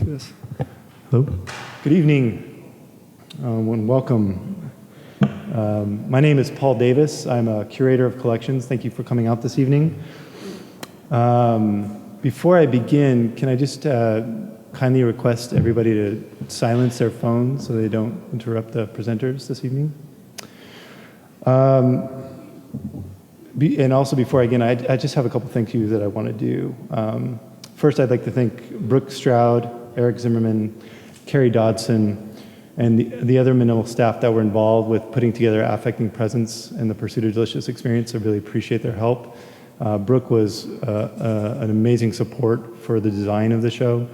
do this. Hello. Good evening and welcome. My name is Paul Davis. I'm a curator of collections. Thank you for coming out this evening. Before I begin, can I just kindly request everybody to silence their phones so they don't interrupt the presenters this evening? And also before I begin, I just have a couple thank yous that I want to do. First, I'd like to thank Brooke Stroud, Eric Zimmerman, Carrie Dodson, and the other Menil staff that were involved with putting together Affecting Presence and the Pursuit of Delicious Experience. I really appreciate their help. Brooke was an amazing support for the design of the show,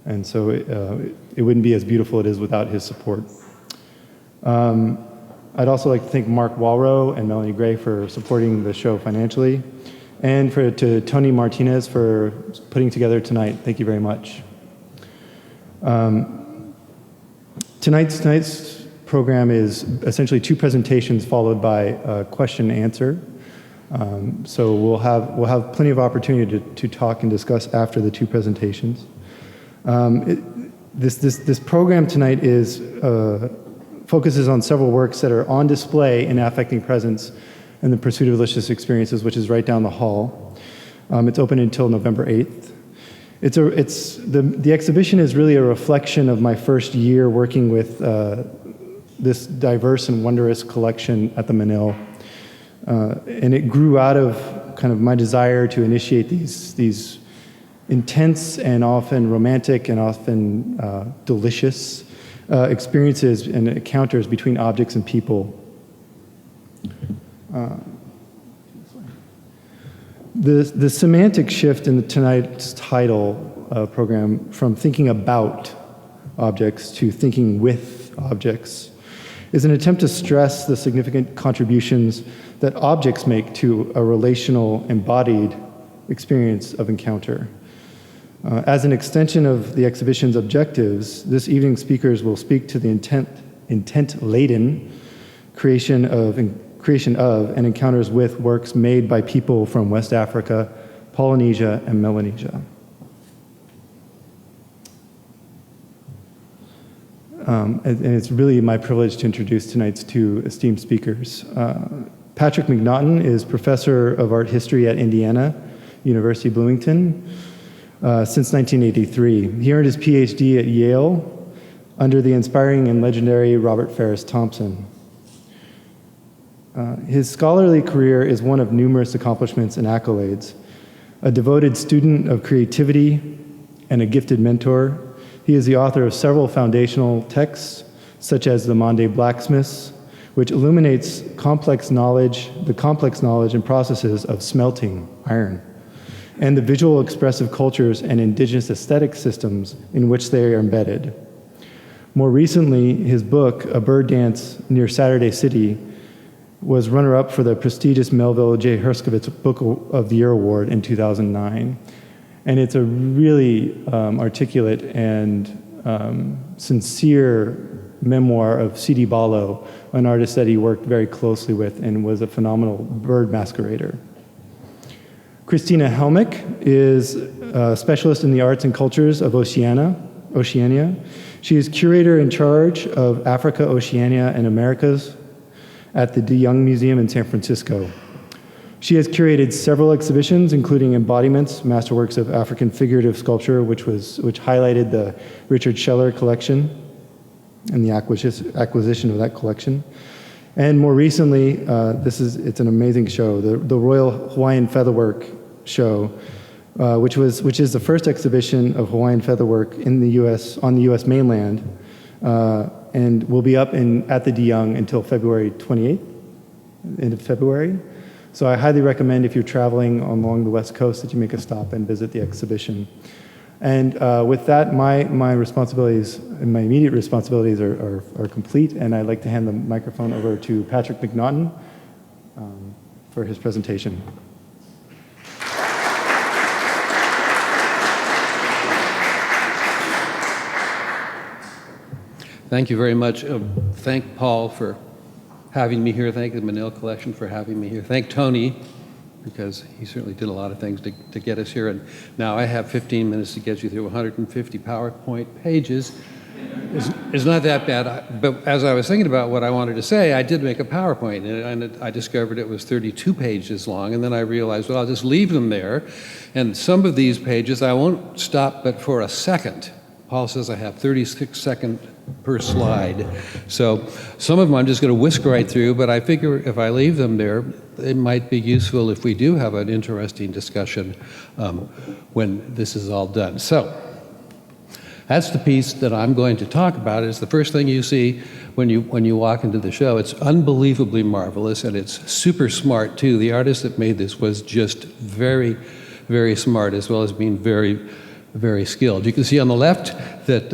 and so it wouldn't be as beautiful as it is without his support. I'd also like to thank Mark Walrow and Melanie Gray for supporting the show financially, and to Tony Martinez for putting together tonight. Thank you very much. Tonight's program is essentially two presentations followed by a question and answer. So we'll have plenty of opportunity to talk and discuss after the two presentations. This program tonight focuses on several works that are on display in Affecting Presence and the Pursuit of Delicious Experiences, which is right down the hall. It's open until November 8th. The exhibition is really a reflection of my first year working with this diverse and wondrous collection at the Menil. And it grew out of kind of my desire to initiate these intense and often romantic and often delicious experiences and encounters between objects and people. The semantic shift in tonight's title program from thinking about objects to thinking with objects is an attempt to stress the significant contributions that objects make to a relational, embodied experience of encounter. As an extension of the exhibition's objectives, this evening's speakers will speak to the intent-laden creation of and encounters with works made by people from West Africa, Polynesia, and Melanesia. And it's really my privilege to introduce tonight's two esteemed speakers. Patrick McNaughton is professor of art history at Indiana University, Bloomington, since 1983. He earned his PhD at Yale under the inspiring and legendary Robert Farris Thompson. His scholarly career is one of numerous accomplishments and accolades. A devoted student of creativity and a gifted mentor, he is the author of several foundational texts, such as the Mande Blacksmiths, which illuminates the complex knowledge and processes of smelting iron, and the visual expressive cultures and indigenous aesthetic systems in which they are embedded. More recently, his book, A Bird Dance Near Saturday City, was runner-up for the prestigious Melville J. Herskovitz Book of the Year Award in 2009. And it's a really articulate and sincere memoir of C.D. Barlow, an artist that he worked very closely with and was a phenomenal bird masquerader. Kristina Helmick is a specialist in the arts and cultures of Oceania. She is curator in charge of Africa, Oceania, and Americas at the De Young Museum in San Francisco. She has curated several exhibitions, including embodiments, masterworks of African figurative sculpture, which highlighted the Richard Scheller collection and the acquisition of that collection. And more recently, it's an amazing show, the Royal Hawaiian Featherwork show, which is the first exhibition of Hawaiian featherwork in the U.S. on the U.S. mainland, and will be up at the De Young until February 28th, end of February. So I highly recommend, if you're traveling along the West Coast, that you make a stop and visit the exhibition. And with that, my responsibilities and my immediate responsibilities are complete, and I'd like to hand the microphone over to Patrick McNaughton for his presentation. Thank you very much. Thank Paul for having me here. Thank the Menil Collection for having me here. Thank Tony because he certainly did a lot of things to get us here. And now I have 15 minutes to get you through 150 PowerPoint pages. It's not that bad, but as I was thinking about what I wanted to say, I did make a PowerPoint, and I discovered it was 32 pages long, and then I realized, well, I'll just leave them there, and some of these pages I won't stop but for a second. Paul says I have 36 seconds per slide, so some of them I'm just going to whisk right through, but I figure if I leave them there, it might be useful if we do have an interesting discussion when this is all done. So that's the piece that I'm going to talk about. It's the first thing you see when you walk into the show. It's unbelievably marvelous, and it's super smart too. The artist that made this was just very, very smart, as well as being very, very skilled. You can see on the left that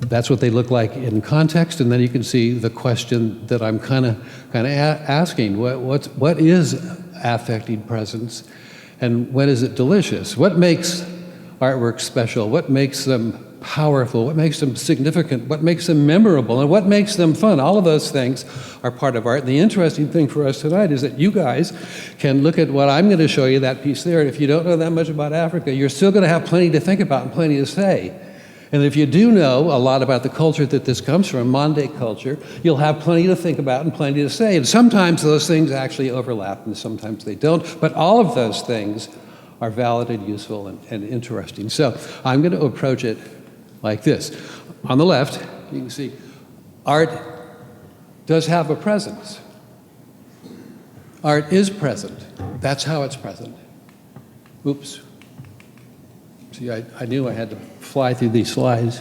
that's what they look like in context, and then you can see the question that I'm kind of asking: what is affecting presence, and when is it delicious? What makes artwork special? What makes them powerful? What makes them significant? What makes them memorable? And what makes them fun? All of those things are part of art. And the interesting thing for us tonight is that you guys can look at what I'm going to show you, that piece there, and if you don't know that much about Africa, you're still going to have plenty to think about and plenty to say. And if you do know a lot about the culture that this comes from, Mande culture, you'll have plenty to think about and plenty to say. And sometimes those things actually overlap, and sometimes they don't. But all of those things are valid and useful and interesting. So I'm going to approach it like this. On the left, you can see art does have a presence. Art is present. That's how it's present. Oops. See, I knew I had to fly through these slides.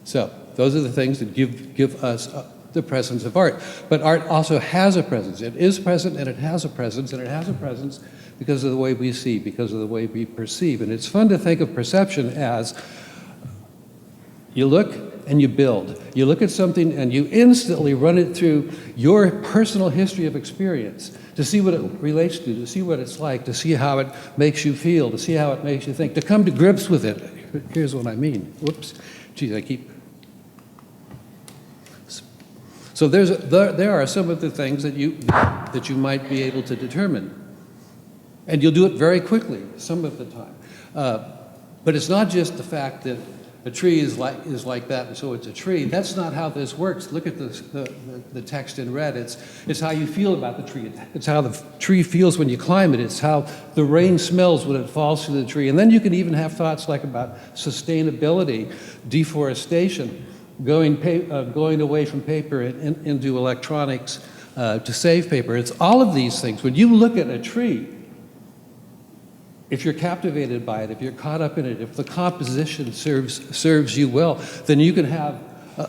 So those are the things that give us the presence of art. But art also has a presence. It is present and it has a presence, and it has a presence because of the way we see, because of the way we perceive. And it's fun to think of perception as you look and you build. You look at something and you instantly run it through your personal history of experience to see what it relates to see what it's like, to see how it makes you feel, to see how it makes you think, to come to grips with it. Here's what I mean. Whoops. Geez, I keep... So there are some of the things that you might be able to determine. And you'll do it very quickly, some of the time. But it's not just the fact that a tree is like that, and so it's a tree. That's not how this works. Look at the text in red. It's how you feel about the tree. It's how the tree feels when you climb it. It's how the rain smells when it falls through the tree. And then you can even have thoughts like about sustainability, deforestation, going away from paper and into electronics to save paper. It's all of these things. When you look at a tree, if you're captivated by it, if you're caught up in it, if the composition serves you well, then you can have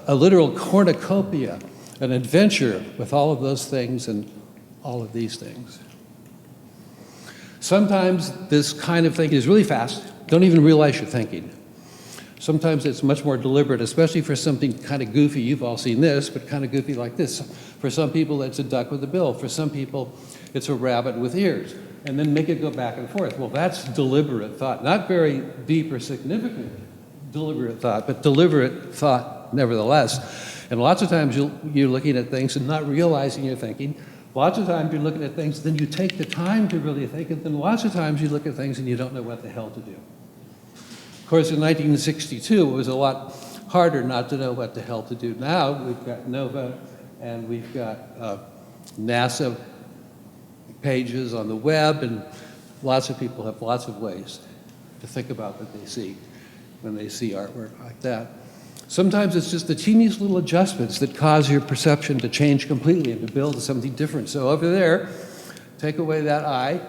a literal cornucopia, an adventure with all of those things and all of these things. Sometimes this kind of thinking is really fast. Don't even realize you're thinking. Sometimes it's much more deliberate, especially for something kind of goofy. You've all seen this, but kind of goofy like this. For some people, it's a duck with a bill. For some people, it's a rabbit with ears. And then make it go back and forth. Well, that's deliberate thought. Not very deep or significant deliberate thought, but deliberate thought nevertheless. And lots of times you're looking at things and not realizing you're thinking. Lots of times you're looking at things, then you take the time to really think, and then lots of times you look at things and you don't know what the hell to do. Of course, in 1962, it was a lot harder not to know what the hell to do. Now we've got NOVA and we've got NASA pages on the web, and lots of people have lots of ways to think about what they see when they see artwork like that. Sometimes it's just the teeniest little adjustments that cause your perception to change completely and to build something different. So over there, take away that eye,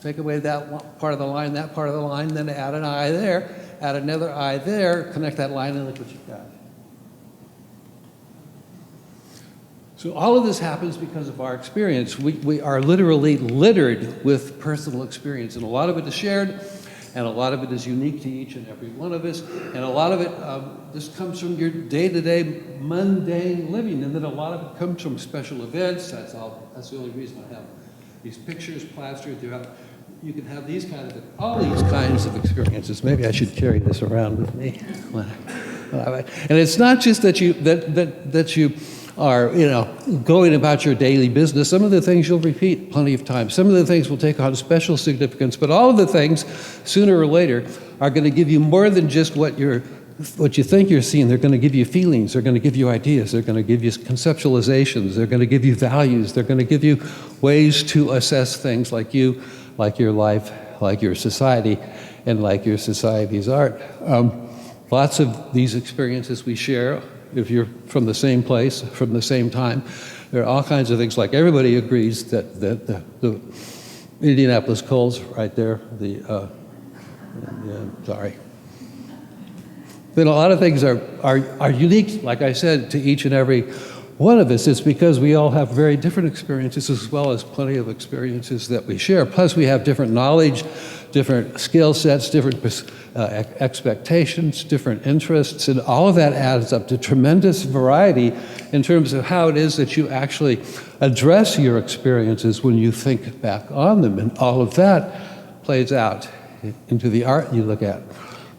take away that part of the line, that part of the line, then add an eye there, add another eye there, connect that line, and look what you've got. So all of this happens because of our experience. We are literally littered with personal experience, and a lot of it is shared, and a lot of it is unique to each and every one of us, and a lot of it just comes from your day-to-day mundane living, and then a lot of it comes from special events. That's the only reason I have these pictures plastered throughout. You can have all these kinds of experiences. Maybe I should carry this around with me. And it's not just that you are, going about your daily business. Some of the things you'll repeat plenty of times. Some of the things will take on special significance, but all of the things, sooner or later, are going to give you more than just what you think you're seeing. They're going to give you feelings. They're going to give you ideas. They're going to give you conceptualizations. They're going to give you values. They're going to give you ways to assess things like you, like your life, like your society, and like your society's art. Lots of these experiences we share, if you're from the same place, from the same time. There are all kinds of things, like everybody agrees that the Indianapolis Colts right there, sorry. Then a lot of things are unique, like I said, to each and every one of us. It's because we all have very different experiences, as well as plenty of experiences that we share. Plus we have different knowledge, different skill sets, different expectations, different interests, and all of that adds up to tremendous variety in terms of how it is that you actually address your experiences when you think back on them. And all of that plays out into the art you look at.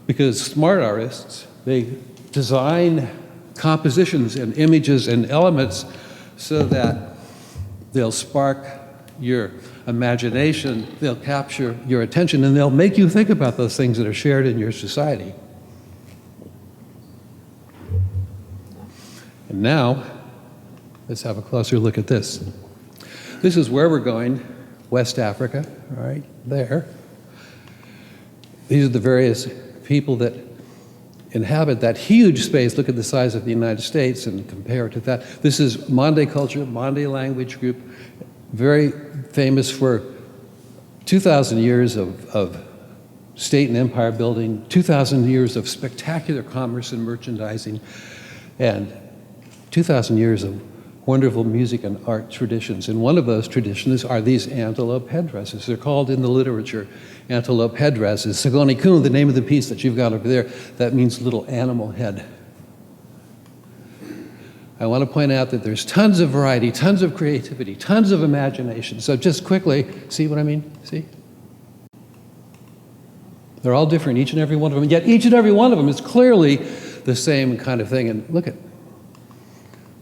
Because smart artists, they design compositions and images and elements so that they'll spark your imagination, they'll capture your attention, and they'll make you think about those things that are shared in your society. And now, let's have a closer look at this. This is where we're going, West Africa, right there. These are the various people that inhabit that huge space. Look at the size of the United States and compare it to that. This is Mande culture, Mande language group, very famous for 2,000 years of state and empire building, 2,000 years of spectacular commerce and merchandising, and 2,000 years of wonderful music and art traditions. And one of those traditions are these antelope headdresses. They're called in the literature antelope headdresses. Sagoni Kun, the name of the piece that you've got over there, that means little animal head. I want to point out that there's tons of variety, tons of creativity, tons of imagination. So just quickly, see what I mean? See? They're all different, each and every one of them, yet each and every one of them is clearly the same kind of thing. And look at,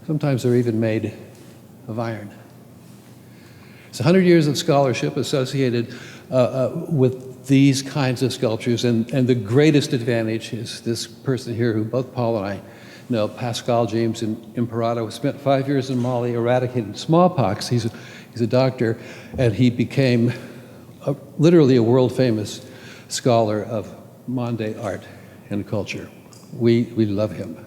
sometimes they're even made of iron. It's 100 years of scholarship associated with these kinds of sculptures, and the greatest advantage is this person here who both Paul and I know, Pascal James Imperato, who spent 5 years in Mali eradicating smallpox. He's a doctor, and he became literally a world-famous scholar of Mande art and culture. We love him.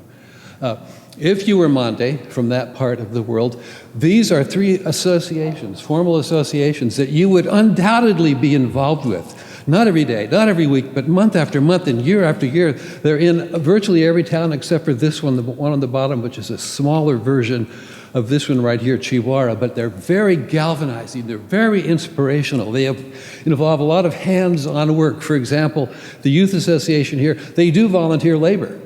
If you were Mande from that part of the world, these are three associations, formal associations, that you would undoubtedly be involved with. Not every day, not every week, but month after month and year after year. They're in virtually every town except for this one, the one on the bottom, which is a smaller version of this one right here, Chihuahua. But they're very galvanizing, they're very inspirational. They involve a lot of hands-on work. For example, the Youth Association here, they do volunteer labor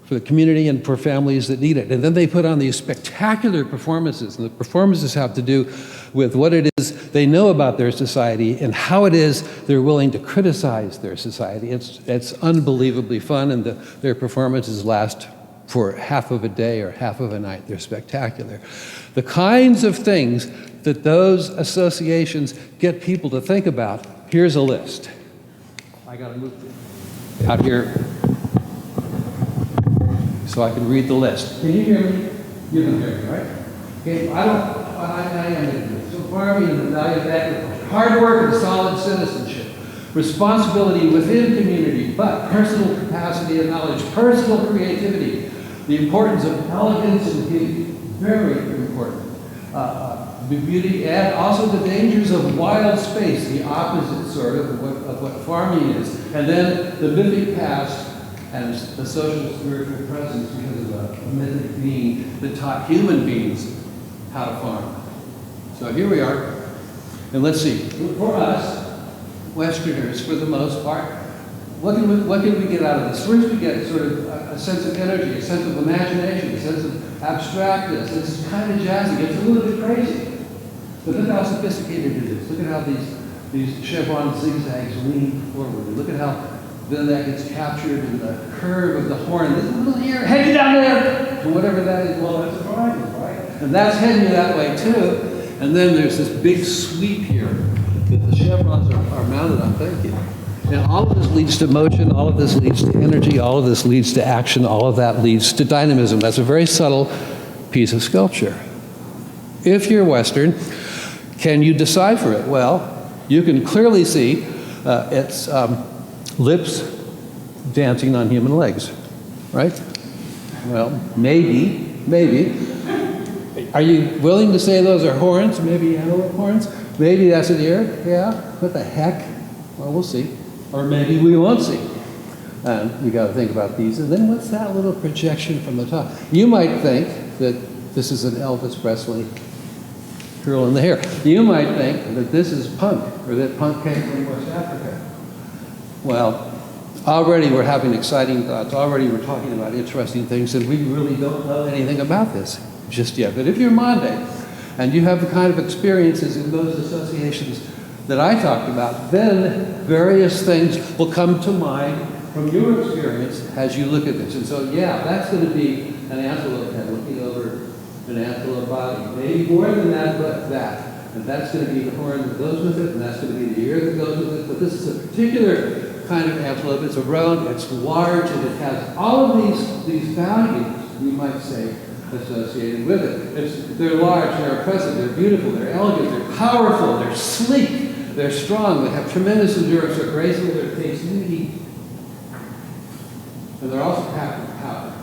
for the community and for families that need it. And then they put on these spectacular performances, and the performances have to do with what it is they know about their society and how it is they're willing to criticize their society. It's unbelievably fun, and their performances last for half of a day or half of a night. They're spectacular. The kinds of things that those associations get people to think about, here's a list. I gotta move out here so I can read the list. Can you hear me? You can hear me, right? Okay, I am so farming and the value of agriculture. Hard work and solid citizenship. Responsibility within community, but personal capacity and knowledge, personal creativity, the importance of elegance and beauty, very important. Beauty, and also the dangers of wild space, the opposite sort of what farming is. And then the mythic past and the social spiritual presence, because of a mythic being that taught human beings how to farm. So here we are, and let's see. For us, Westerners, for the most part, what can we get out of this? First, we get sort of a sense of energy, a sense of imagination, a sense of abstractness. It's kind of jazzy. It's a little bit crazy. But look how sophisticated it is. Look at how these chevron zigzags lean forward. Look at how then that gets captured in the curve of the horn. This little ear, head down there, to whatever that is. Well, that's a triangle, right? And that's heading that way too. And then there's this big sweep here that the chevrons are mounted on. Thank you. And all of this leads to motion, all of this leads to energy, all of this leads to action, all of that leads to dynamism. That's a very subtle piece of sculpture. If you're Western, can you decipher it? Well, you can clearly see its lips dancing on human legs, right? Well, maybe. Are you willing to say those are horns? Maybe antelope horns? Maybe that's an ear? Yeah? What the heck? Well, we'll see. Or maybe we won't see. You got to think about these. And then what's that little projection from the top? You might think that this is an Elvis Presley curl in the hair. You might think that this is punk, or that punk came from West Africa. Well, already we're having exciting thoughts. Already we're talking about interesting things, and we really don't know anything about this just yet. But if you're Mande, and you have the kind of experiences in those associations that I talked about, then various things will come to mind from your experience as you look at this. And so, yeah, that's going to be an antelope head looking over an antelope body. Maybe more than that, but that. And that's going to be the horn that goes with it, and that's going to be the ear that goes with it. But this is a particular kind of antelope. It's a round, it's large, and it has all of these values, we might say, associated with it. They're large, they're impressive, they're beautiful, they're elegant, they're powerful, they're sleek, they're strong, they have tremendous endurance, they're graceful, they're tasty, and they're also packed with power.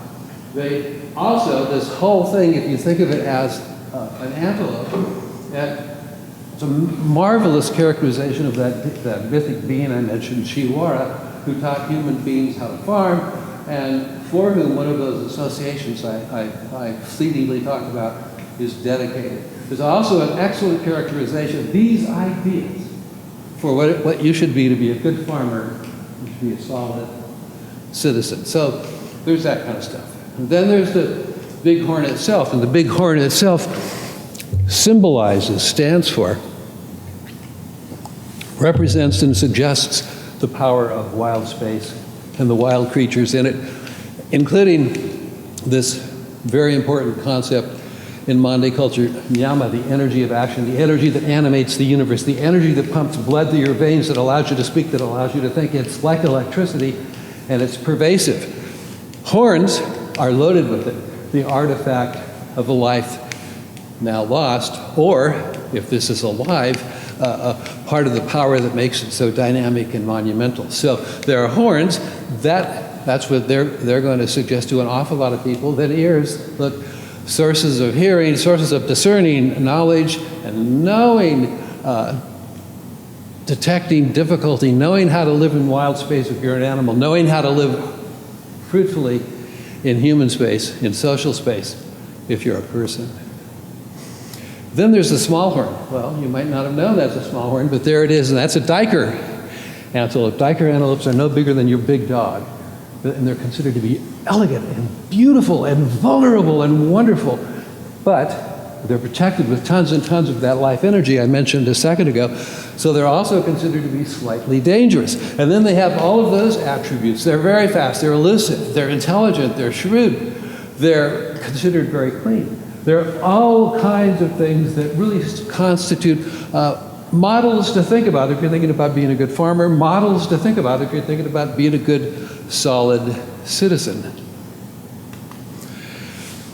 They also, this whole thing, if you think of it as an antelope, it's a marvelous characterization of that mythic being I mentioned, Chihuahua, who taught human beings how to farm, and for whom one of those associations I fleetingly talked about is dedicated. There's also an excellent characterization of these ideas for what you should be to be a good farmer, you should be a solid citizen. So there's that kind of stuff. And then there's the big horn itself, and the big horn itself symbolizes, stands for, represents and suggests the power of wild space and the wild creatures in it, including this very important concept in Mande culture, Nyama, the energy of action, the energy that animates the universe, the energy that pumps blood through your veins, that allows you to speak, that allows you to think. It's like electricity, and it's pervasive. Horns are loaded with it, the artifact of a life now lost, or, if this is alive, part of the power that makes it so dynamic and monumental. So there are horns, that's what they're going to suggest to an awful lot of people. Then ears, look, sources of hearing, sources of discerning, knowledge, and knowing, detecting difficulty, knowing how to live in wild space if you're an animal, knowing how to live fruitfully in human space, in social space, if you're a person. Then there's the small horn. Well, you might not have known that's a small horn, but there it is, and that's a diker antelope. Diker antelopes are no bigger than your big dog, and they're considered to be elegant and beautiful and vulnerable and wonderful, but they're protected with tons and tons of that life energy I mentioned a second ago, so they're also considered to be slightly dangerous. And then they have all of those attributes. They're very fast, they're elusive, they're intelligent, they're shrewd, they're considered very clean. There are all kinds of things that really constitute models to think about if you're thinking about being a good farmer, models to think about if you're thinking about being a good, solid citizen.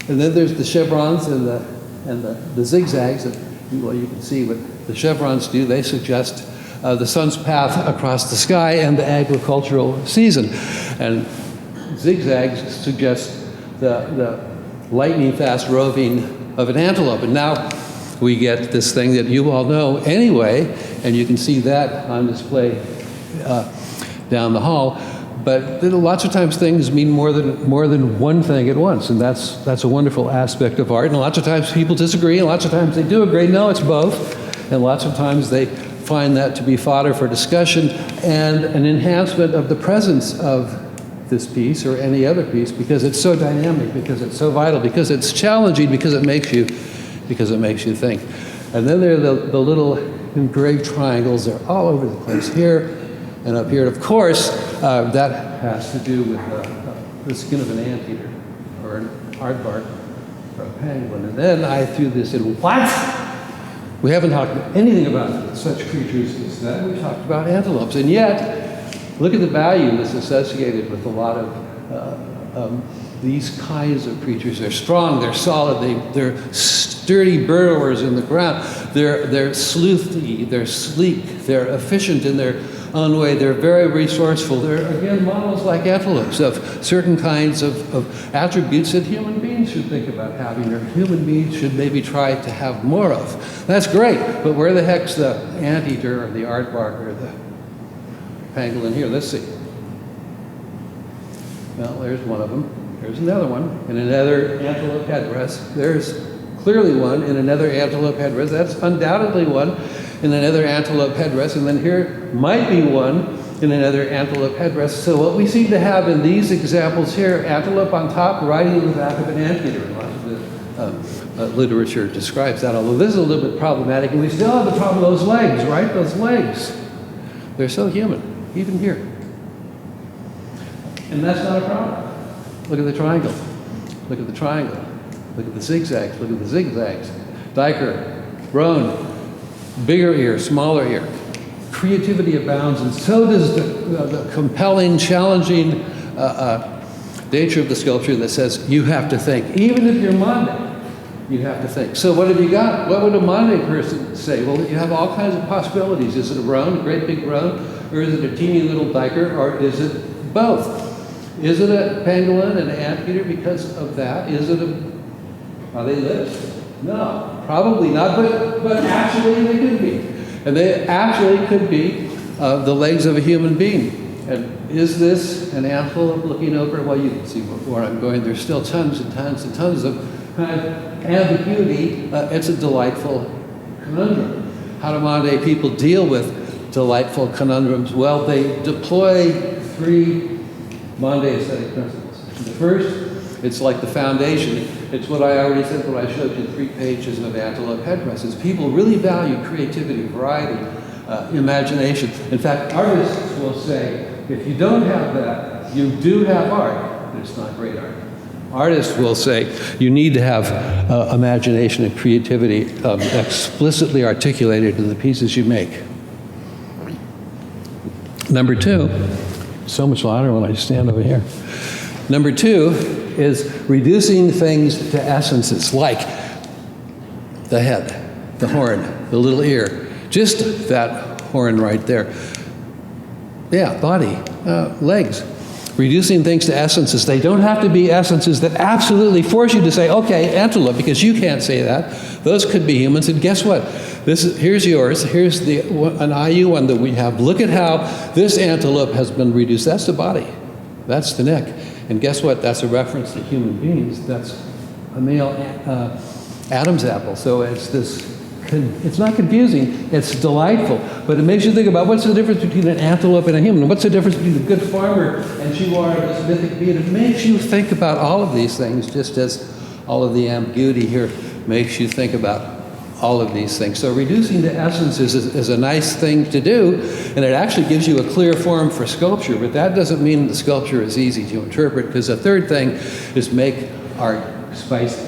And then there's the chevrons and the zigzags. Well, you can see what the chevrons do. They suggest the sun's path across the sky and the agricultural season. And zigzags suggest the lightning-fast roving of an antelope. And now we get this thing that you all know anyway, and you can see that on display down the hall. But lots of times things mean more than one thing at once, and that's a wonderful aspect of art. And lots of times people disagree, and lots of times they do agree. No, it's both. And lots of times they find that to be fodder for discussion and an enhancement of the presence of this piece or any other piece, because it's so dynamic, because it's so vital, because it's challenging, because it makes you think. And then there are the little engraved triangles. They're all over the place here and up here. And of course, that has to do with the skin of an anteater or an aardvark. for a penguin. And then I threw this in, what? We haven't talked anything about such creatures as that. We've talked about antelopes. And yet, look at the value that's associated with a lot of these kinds of creatures. They're strong, they're solid, they're sturdy burrowers in the ground. They're sleuthy, they're sleek, they're efficient in their own way. They're very resourceful. They're, again, models like antelopes of certain kinds of attributes that human beings should think about having, or human beings should maybe try to have more of. That's great, but where the heck's the anteater or the aardvark or the pangolin here? Let's see. Well, there's one of them. There's another one in another antelope headdress. There's clearly one in another antelope headdress. That's undoubtedly one in another antelope headdress. And then here might be one in another antelope headdress. So what we seem to have in these examples here, antelope on top, riding in the back of an anteater. And lots of the literature describes that, although this is a little bit problematic. And we still have the problem of those legs, right? Those legs. They're so human, even here. And that's not a problem. Look at the triangle. Look at the triangle. Look at the zigzags. Look at the zigzags. Diker, roan, bigger ear, smaller ear. Creativity abounds, and so does the compelling, challenging nature of the sculpture that says you have to think. Even if you're Mande, you have to think. So what have you got? What would a Mande person say? Well, you have all kinds of possibilities. Is it a roan, a great big roan, or is it a teeny little diker, or is it both? Is it a pangolin, an anteater because of that? Is it are they lips? No, probably not, but actually they could be. And they actually could be the legs of a human being. And is this an antelope looking over? Well, you can see where I'm going. There's still tons and tons and tons of kind of ambiguity. It's a delightful conundrum. How do Mande people deal with delightful conundrums? Well, they deploy three Mande aesthetic principles. The first, it's like the foundation. It's what I already said, what I showed you, 3 pages of Antelope Headdresses. People really value creativity, variety, imagination. In fact, artists will say, if you don't have that, you do have art, but it's not great art. Artists will say, you need to have imagination and creativity explicitly articulated in the pieces you make. Number 2, so much louder when I stand over here. Number 2 is reducing things to essences, like the head, the horn, the little ear, just that horn right there. Yeah, body, legs. Reducing things to essences. They don't have to be essences that absolutely force you to say, okay, antelope, because you can't say that. Those could be humans, and guess what? Here's yours. Here's an IU one that we have. Look at how this antelope has been reduced. That's the body. That's the neck. And guess what? That's a reference to human beings. That's a male Adam's apple. So it's this. It's not confusing. It's delightful. But it makes you think about what's the difference between an antelope and a human? What's the difference between a good farmer and Chihuahua, this mythic being? It makes you think about all of these things, just as all of the ambiguity here makes you think about all of these things. So reducing to essence is a nice thing to do, and it actually gives you a clear form for sculpture, but that doesn't mean the sculpture is easy to interpret, because the third thing is make art spicy.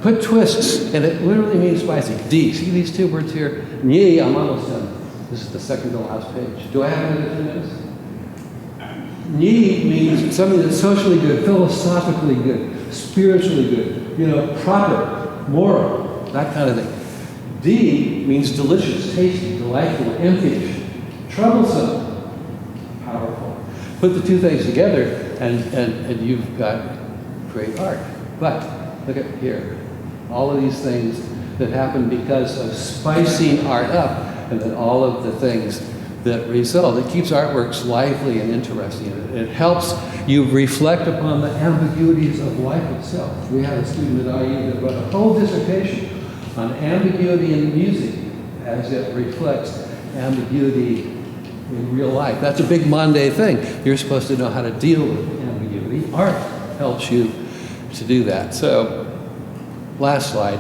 Put twists, and it literally means spicy. D, see these 2 words here? Ni, I'm almost done. This is the second to last page. Do I have another 2 minutes? Ni means something that's socially good, philosophically good, spiritually good, proper, moral, that kind of thing. D means delicious, tasty, delightful, impish, troublesome, powerful. Put the 2 things together, and you've got great art. But look at here, all of these things that happen because of spicing art up, and then all of the things that result. It keeps artworks lively and interesting. It helps you reflect upon the ambiguities of life itself. We had a student at IU that wrote a whole dissertation on ambiguity in music as it reflects ambiguity in real life. That's a big Mande thing. You're supposed to know how to deal with ambiguity. Art helps you to do that. So, last slide.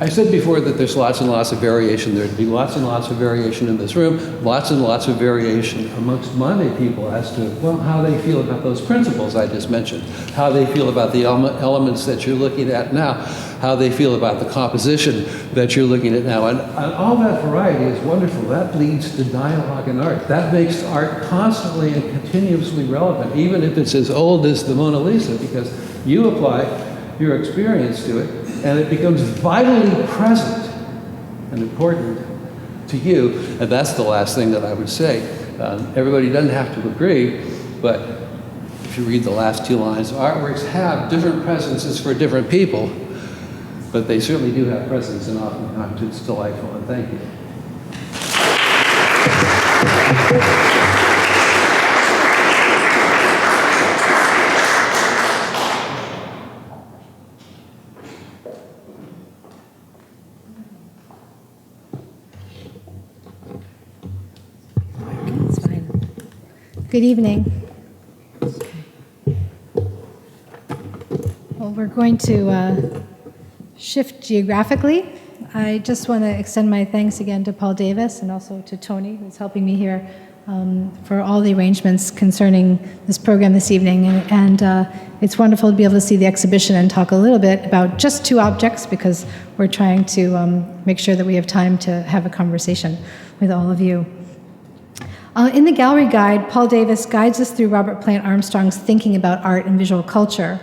I said before that there's lots and lots of variation. There'd be lots and lots of variation in this room, lots and lots of variation amongst Mande people as to, well, how they feel about those principles I just mentioned, how they feel about the elements that you're looking at now, how they feel about the composition that you're looking at now. And all that variety is wonderful. That leads to dialogue in art. That makes art constantly and continuously relevant, even if it's as old as the Mona Lisa, because you apply your experience to it, and it becomes vitally present and important to you. And that's the last thing that I would say. Everybody doesn't have to agree, but if you read the last two lines, artworks have different presences for different people, but they certainly do have presence, and oftentimes it's delightful. And thank you. Good evening. Well, we're going to shift geographically. I just want to extend my thanks again to Paul Davis and also to Tony, who's helping me here, for all the arrangements concerning this program this evening. And it's wonderful to be able to see the exhibition and talk a little bit about just two objects, because we're trying to make sure that we have time to have a conversation with all of you. In the gallery guide, Paul Davis guides us through Robert Plant Armstrong's thinking about art and visual culture.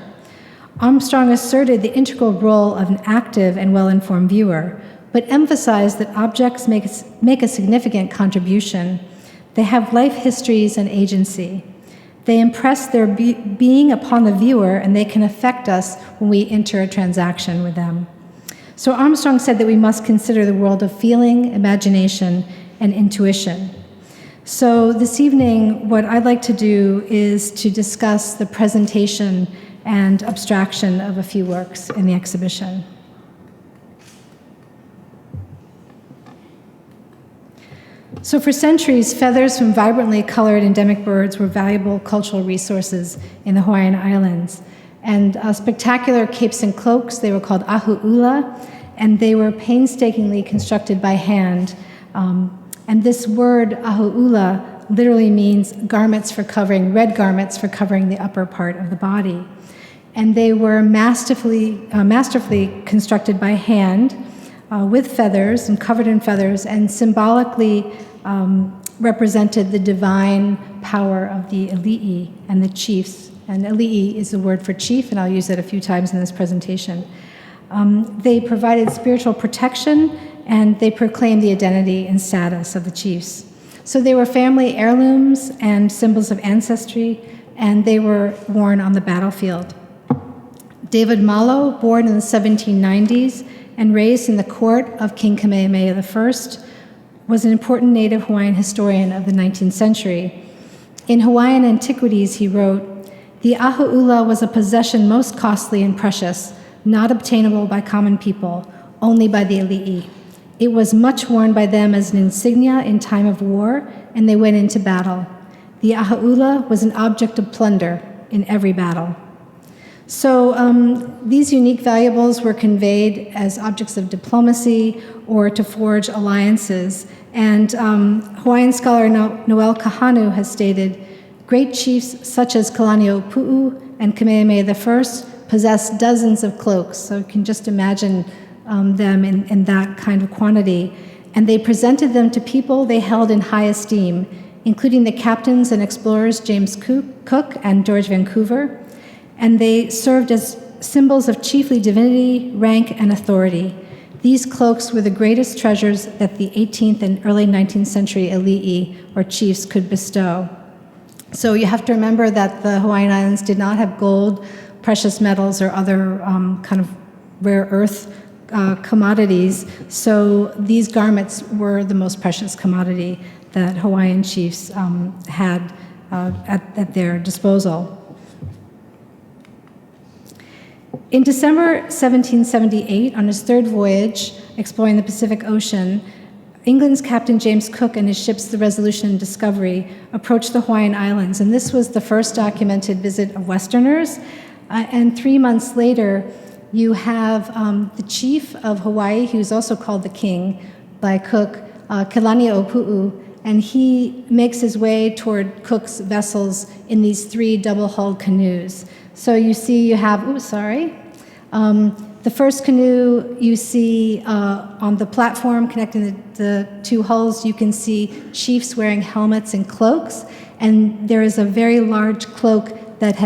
Armstrong asserted the integral role of an active and well-informed viewer, but emphasized that objects make a significant contribution. They have life histories and agency. They impress their being upon the viewer, and they can affect us when we enter a transaction with them. So Armstrong said that we must consider the world of feeling, imagination, and intuition. So this evening, what I'd like to do is to discuss the presentation and abstraction of a few works in the exhibition. So for centuries, feathers from vibrantly colored endemic birds were valuable cultural resources in the Hawaiian Islands. And spectacular capes and cloaks, they were called ahu'ula, and they were painstakingly constructed by hand. And this word, ahu'ula, literally means garments for covering, red garments for covering the upper part of the body. And they were masterfully constructed by hand with feathers and covered in feathers, and symbolically represented the divine power of the Ali'i and the chiefs. And Ali'i is the word for chief, and I'll use it a few times in this presentation. They provided spiritual protection, and they proclaimed the identity and status of the chiefs. So they were family heirlooms and symbols of ancestry, and they were worn on the battlefield. David Malo, born in the 1790s and raised in the court of King Kamehameha I, was an important native Hawaiian historian of the 19th century. In Hawaiian Antiquities, he wrote, "The ahu'ula was a possession most costly and precious, not obtainable by common people, only by the Ali'i. It was much worn by them as an insignia in time of war, and they went into battle. The ahu'ula was an object of plunder in every battle." So these unique valuables were conveyed as objects of diplomacy or to forge alliances. And Hawaiian scholar Noel Kahanu has stated, "Great chiefs such as Kalaniʻōpuʻu and Kamehameha I possessed dozens of cloaks." So you can just imagine them in that kind of quantity. And they presented them to people they held in high esteem, including the captains and explorers James Cook and George Vancouver. And they served as symbols of chiefly divinity, rank, and authority. These cloaks were the greatest treasures that the 18th and early 19th century Ali'i, or chiefs, could bestow. So you have to remember that the Hawaiian Islands did not have gold, precious metals, or other kind of rare earth commodities. So these garments were the most precious commodity that Hawaiian chiefs had at their disposal. In December 1778, on his third voyage exploring the Pacific Ocean, England's Captain James Cook and his ships, the Resolution and Discovery, approached the Hawaiian Islands, and this was the first documented visit of Westerners. And 3 months later, you have the chief of Hawaii, who's also called the king by Cook, Kalaniʻopuʻu, and he makes his way toward Cook's vessels in these 3 double-hulled canoes. So you see you have, the first canoe you see on the platform connecting the 2 hulls, you can see chiefs wearing helmets and cloaks, and there is a very large cloak that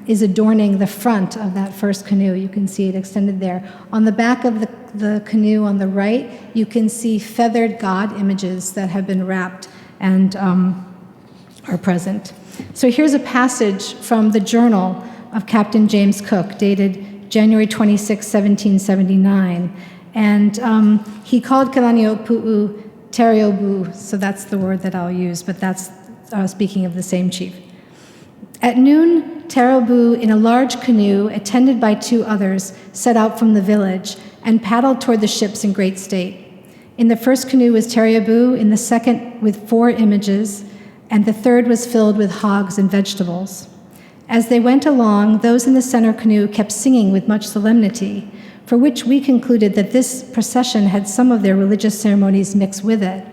is adorning the front of that first canoe. You can see it extended there. On the back of the canoe on the right, you can see feathered god images that have been wrapped and are present. So here's a passage from the journal of Captain James Cook, dated January 26, 1779. And he called Kalaniʻopuʻu Teriobu, so that's the word that I'll use, but that's speaking of the same chief. At noon, Teriobu, in a large canoe, attended by 2 others, set out from the village and paddled toward the ships in great state. In the first canoe was Teriobu, in the second with 4 images, and the third was filled with hogs and vegetables. As they went along, those in the center canoe kept singing with much solemnity, for which we concluded that this procession had some of their religious ceremonies mixed with it.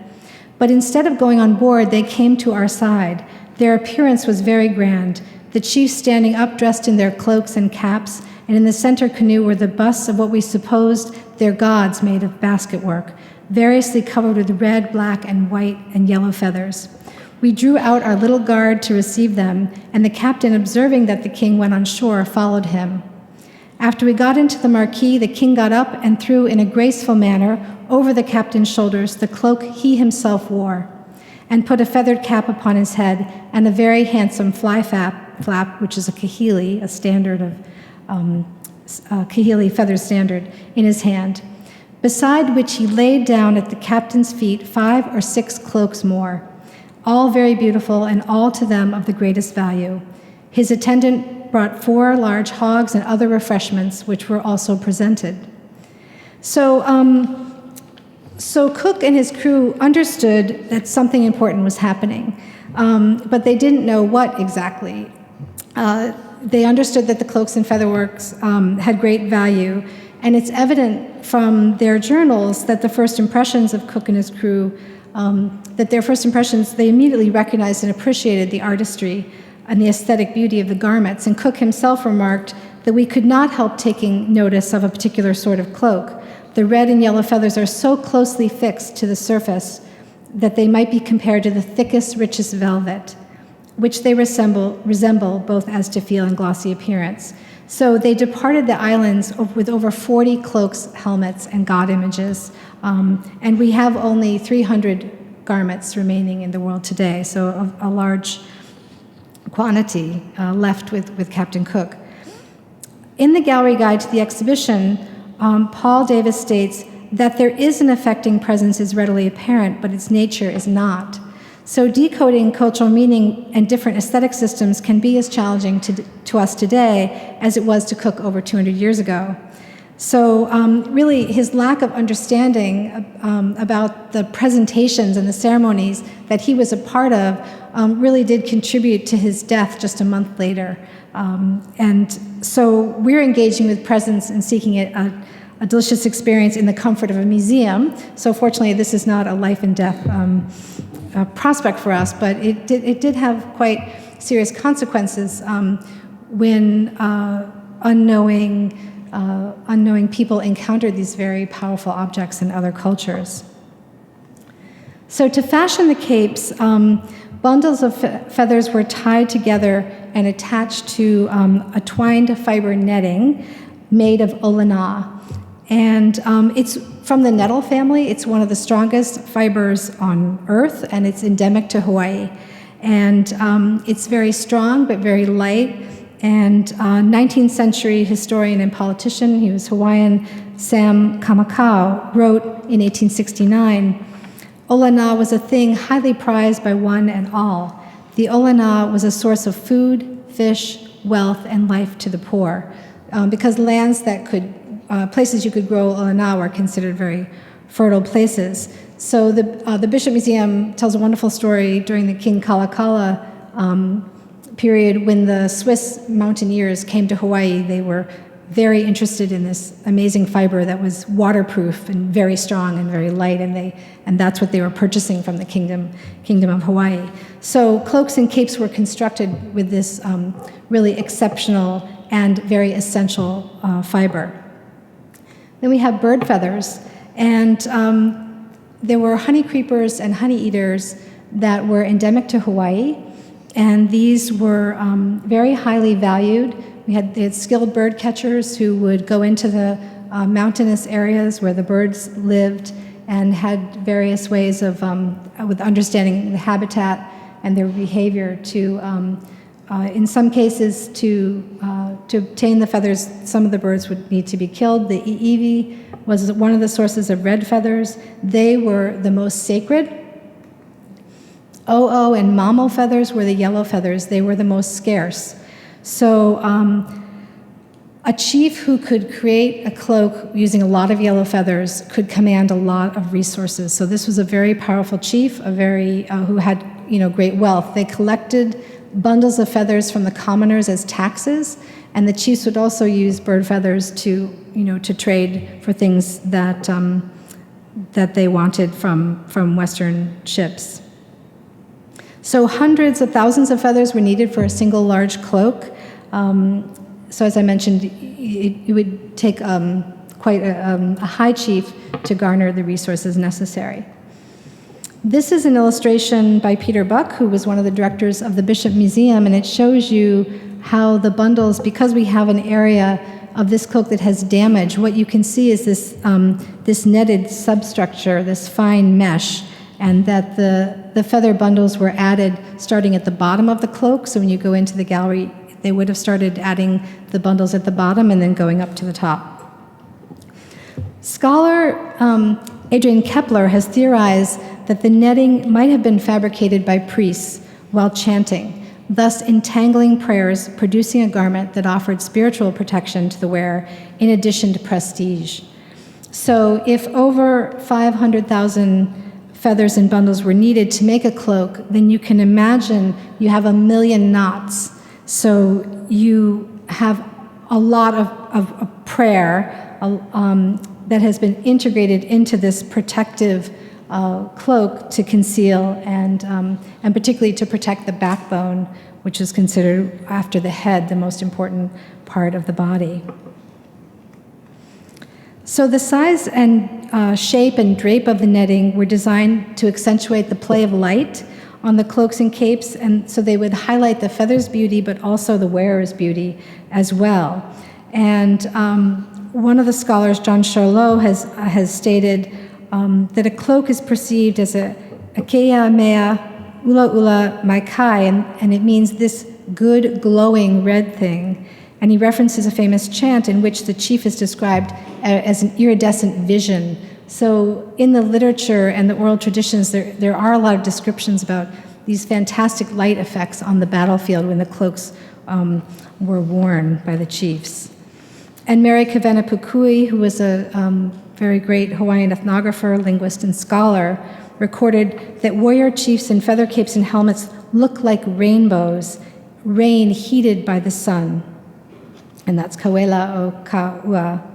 But instead of going on board, they came to our side. Their appearance was very grand, the chiefs standing up dressed in their cloaks and caps, and in the center canoe were the busts of what we supposed their gods made of basketwork, variously covered with red, black, and white and yellow feathers. We drew out our little guard to receive them, and the captain, observing that the king went on shore, followed him. After we got into the marquee, the king got up and threw in a graceful manner over the captain's shoulders the cloak he himself wore, and put a feathered cap upon his head and a very handsome fly flap, which is a kahili, a standard of kahili feather standard, in his hand, beside which he laid down at the captain's feet 5 or 6 cloaks more, all very beautiful and all to them of the greatest value. His attendant brought 4 large hogs and other refreshments, which were also presented. So Cook and his crew understood that something important was happening, but they didn't know what exactly. They understood that the cloaks and featherworks had great value, and it's evident from their journals that the first impressions of Cook and his crew, they immediately recognized and appreciated the artistry and the aesthetic beauty of the garments. And Cook himself remarked that we could not help taking notice of a particular sort of cloak. The red and yellow feathers are so closely fixed to the surface that they might be compared to the thickest, richest velvet, which they resemble both as to feel and glossy appearance. So they departed the islands with over 40 cloaks, helmets, and god images, and we have only 300 garments remaining in the world today, so a large quantity left with Captain Cook. In the gallery guide to the exhibition, Paul Davis states that there is an affecting presence is readily apparent, but its nature is not. So decoding cultural meaning and different aesthetic systems can be as challenging to us today as it was to Cook over 200 years ago. So really, his lack of understanding about the presentations and the ceremonies that he was a part of really did contribute to his death just a month later. And so we're engaging with Presence and seeking a delicious experience in the comfort of a museum. So fortunately, this is not a life and death prospect for us, but it did have quite serious consequences when unknowing people encountered these very powerful objects in other cultures. So to fashion the capes, bundles of feathers were tied together and attached to a twined fiber netting made of olana. And it's from the nettle family. It's one of the strongest fibers on Earth, and it's endemic to Hawaii. And it's very strong, but very light. And 19th century historian and politician, he was Hawaiian, Sam Kamakau, wrote in 1869, "Olana was a thing highly prized by one and all. The olana was a source of food, fish, wealth, and life to the poor," because lands that could, places you could grow olana were considered very fertile places. So the Bishop Museum tells a wonderful story during the King Kalakala period when the Swiss mountaineers came to Hawaii. They were very interested in this amazing fiber that was waterproof and very strong and very light, and that's what they were purchasing from the Kingdom of Hawaii. So cloaks and capes were constructed with this really exceptional and very essential fiber. Then we have bird feathers, and there were honey creepers and honey eaters that were endemic to Hawaii, and these were very highly valued. They had skilled bird catchers who would go into the mountainous areas where the birds lived and had various ways of, with understanding the habitat and their behavior to, in some cases, to obtain the feathers, some of the birds would need to be killed. The iiwi was one of the sources of red feathers. They were the most sacred. O'o and mamo feathers were the yellow feathers. They were the most scarce. So a chief who could create a cloak using a lot of yellow feathers could command a lot of resources. So this was a very powerful chief, who had great wealth. They collected bundles of feathers from the commoners as taxes, and the chiefs would also use bird feathers to trade for things that they wanted from Western ships. So hundreds of thousands of feathers were needed for a single large cloak. So as I mentioned, it would take quite a high chief to garner the resources necessary. This is an illustration by Peter Buck, who was one of the directors of the Bishop Museum, and it shows you how the bundles, because we have an area of this cloak that has damage, what you can see is this netted substructure, this fine mesh, and that the feather bundles were added starting at the bottom of the cloak. So when you go into the gallery, they would have started adding the bundles at the bottom and then going up to the top. Scholar Adrian Kepler has theorized that the netting might have been fabricated by priests while chanting, thus entangling prayers, producing a garment that offered spiritual protection to the wearer in addition to prestige. So if over 500,000 feathers and bundles were needed to make a cloak, then you can imagine you have 1 million knots. So you have a lot of prayer that has been integrated into this protective cloak to conceal and particularly to protect the backbone, which is considered, after the head, the most important part of the body. So the size and shape and drape of the netting were designed to accentuate the play of light on the cloaks and capes, and so they would highlight the feather's beauty, but also the wearer's beauty as well. And one of the scholars, John Charlot, has stated that a cloak is perceived as a keia mea ula ula mai kai, and it means this good, glowing red thing. And he references a famous chant in which the chief is described as an iridescent vision. So in the literature and the oral traditions, there are a lot of descriptions about these fantastic light effects on the battlefield when the cloaks were worn by the chiefs. And Mary Kavena Pukui, who was a very great Hawaiian ethnographer, linguist, and scholar, recorded that warrior chiefs in feather capes and helmets look like rainbows, rain heated by the sun. And that's Kawela o Ka'ua.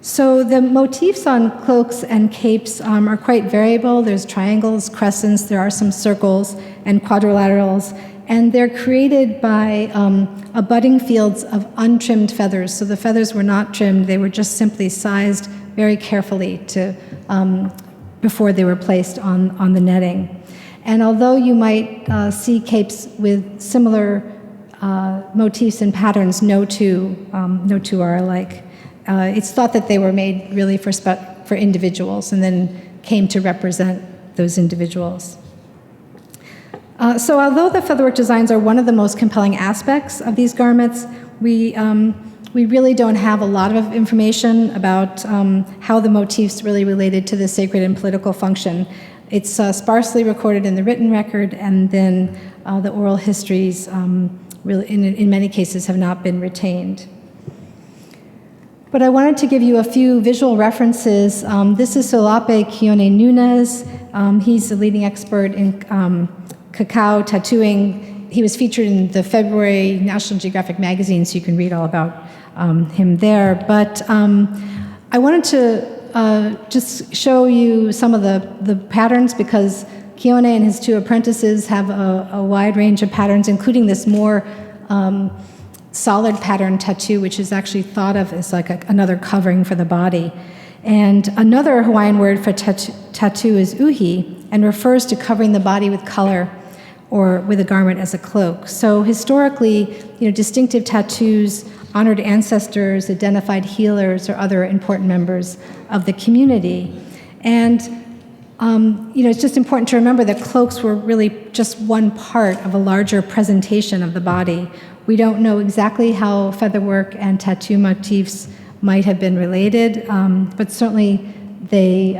So the motifs on cloaks and capes are quite variable. There's triangles, crescents, there are some circles and quadrilaterals, and they're created by abutting fields of untrimmed feathers. So the feathers were not trimmed, they were just simply sized very carefully before they were placed on the netting. And although you might see capes with similar motifs and patterns, no two are alike. It's thought that they were made really for individuals and then came to represent those individuals. So although the featherwork designs are one of the most compelling aspects of these garments, we really don't have a lot of information about how the motifs really related to the sacred and political function. It's sparsely recorded in the written record, and then the oral histories really, in many cases, have not been retained. But I wanted to give you a few visual references. This is Solape Kione Nunes. He's a leading expert in cacao tattooing. He was featured in the February National Geographic magazine, so you can read all about him there. But I wanted to just show you some of the patterns, because Keone and his two apprentices have a wide range of patterns, including this more solid pattern tattoo, which is actually thought of as like another covering for the body. And another Hawaiian word for tattoo is uhi, and refers to covering the body with color or with a garment as a cloak. So historically, distinctive tattoos honored ancestors, identified healers, or other important members of the community. And it's just important to remember that cloaks were really just one part of a larger presentation of the body. We don't know exactly how featherwork and tattoo motifs might have been related, but certainly they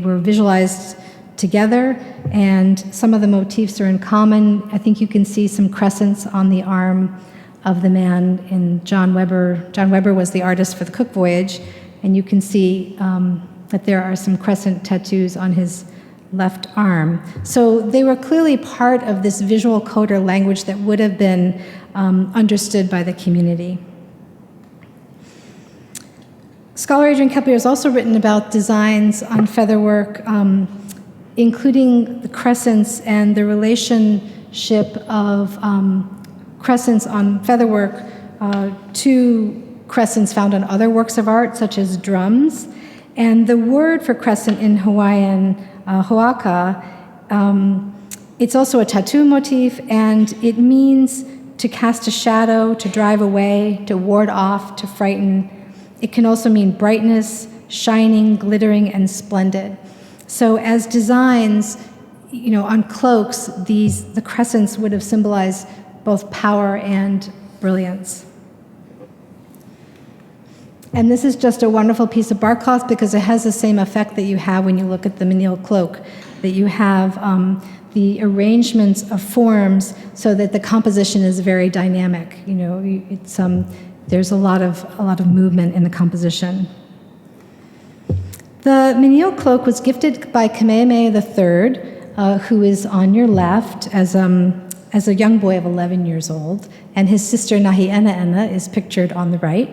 were visualized together, and some of the motifs are in common. I think you can see some crescents on the arm of the man in John Weber. John Weber was the artist for the Cook Voyage, and you can see that there are some crescent tattoos on his left arm. So they were clearly part of this visual code or language that would have been understood by the community. Scholar Adrian Kepler has also written about designs on featherwork, including the crescents and the relationship of crescents on featherwork to crescents found on other works of art, such as drums. And the word for crescent in Hawaiian, hoaka, it's also a tattoo motif, and it means to cast a shadow, to drive away, to ward off, to frighten. It can also mean brightness, shining, glittering, and splendid. So as designs, on cloaks, the crescents would have symbolized both power and brilliance. And this is just a wonderful piece of bark cloth, because it has the same effect that you have when you look at the Menil cloak, that you have the arrangements of forms so that the composition is very dynamic. It's there's a lot of movement in the composition. The Menil cloak was gifted by Kamehameha III, who is on your left as a young boy of 11 years old, and his sister Nahi'ena'ena is pictured on the right.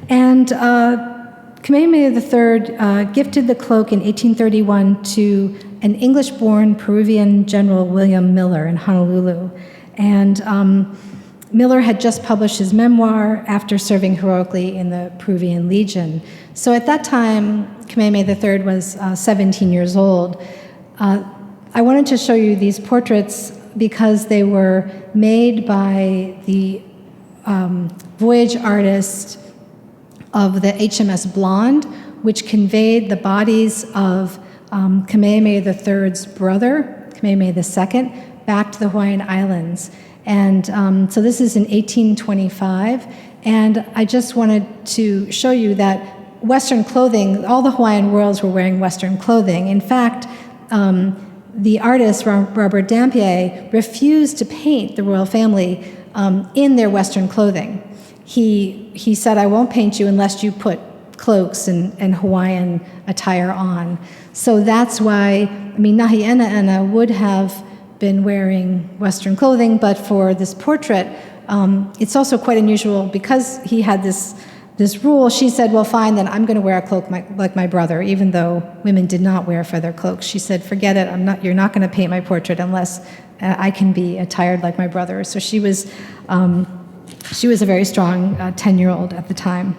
And Kamehameha III gifted the cloak in 1831 to an English-born Peruvian general, William Miller, in Honolulu. And Miller had just published his memoir after serving heroically in the Peruvian Legion. So at that time, Kamehameha III was 17 years old. I wanted to show you these portraits because they were made by the voyage artist of the HMS Blonde, which conveyed the bodies of Kamehameha III's brother, Kamehameha II, back to the Hawaiian Islands. And so this is in 1825, and I just wanted to show you that Western clothing, all the Hawaiian royals were wearing Western clothing. In fact, the artist, Robert Dampier, refused to paint the royal family in their Western clothing. He said, I won't paint you unless you put cloaks and Hawaiian attire on. So that's why, Nahi'ena'ena would have been wearing Western clothing, but for this portrait, it's also quite unusual because he had this rule. She said, well, fine, then I'm going to wear a cloak like my brother, even though women did not wear feather cloaks. She said, forget it, you're not going to paint my portrait unless I can be attired like my brother. So she was a very strong 10-year-old at the time.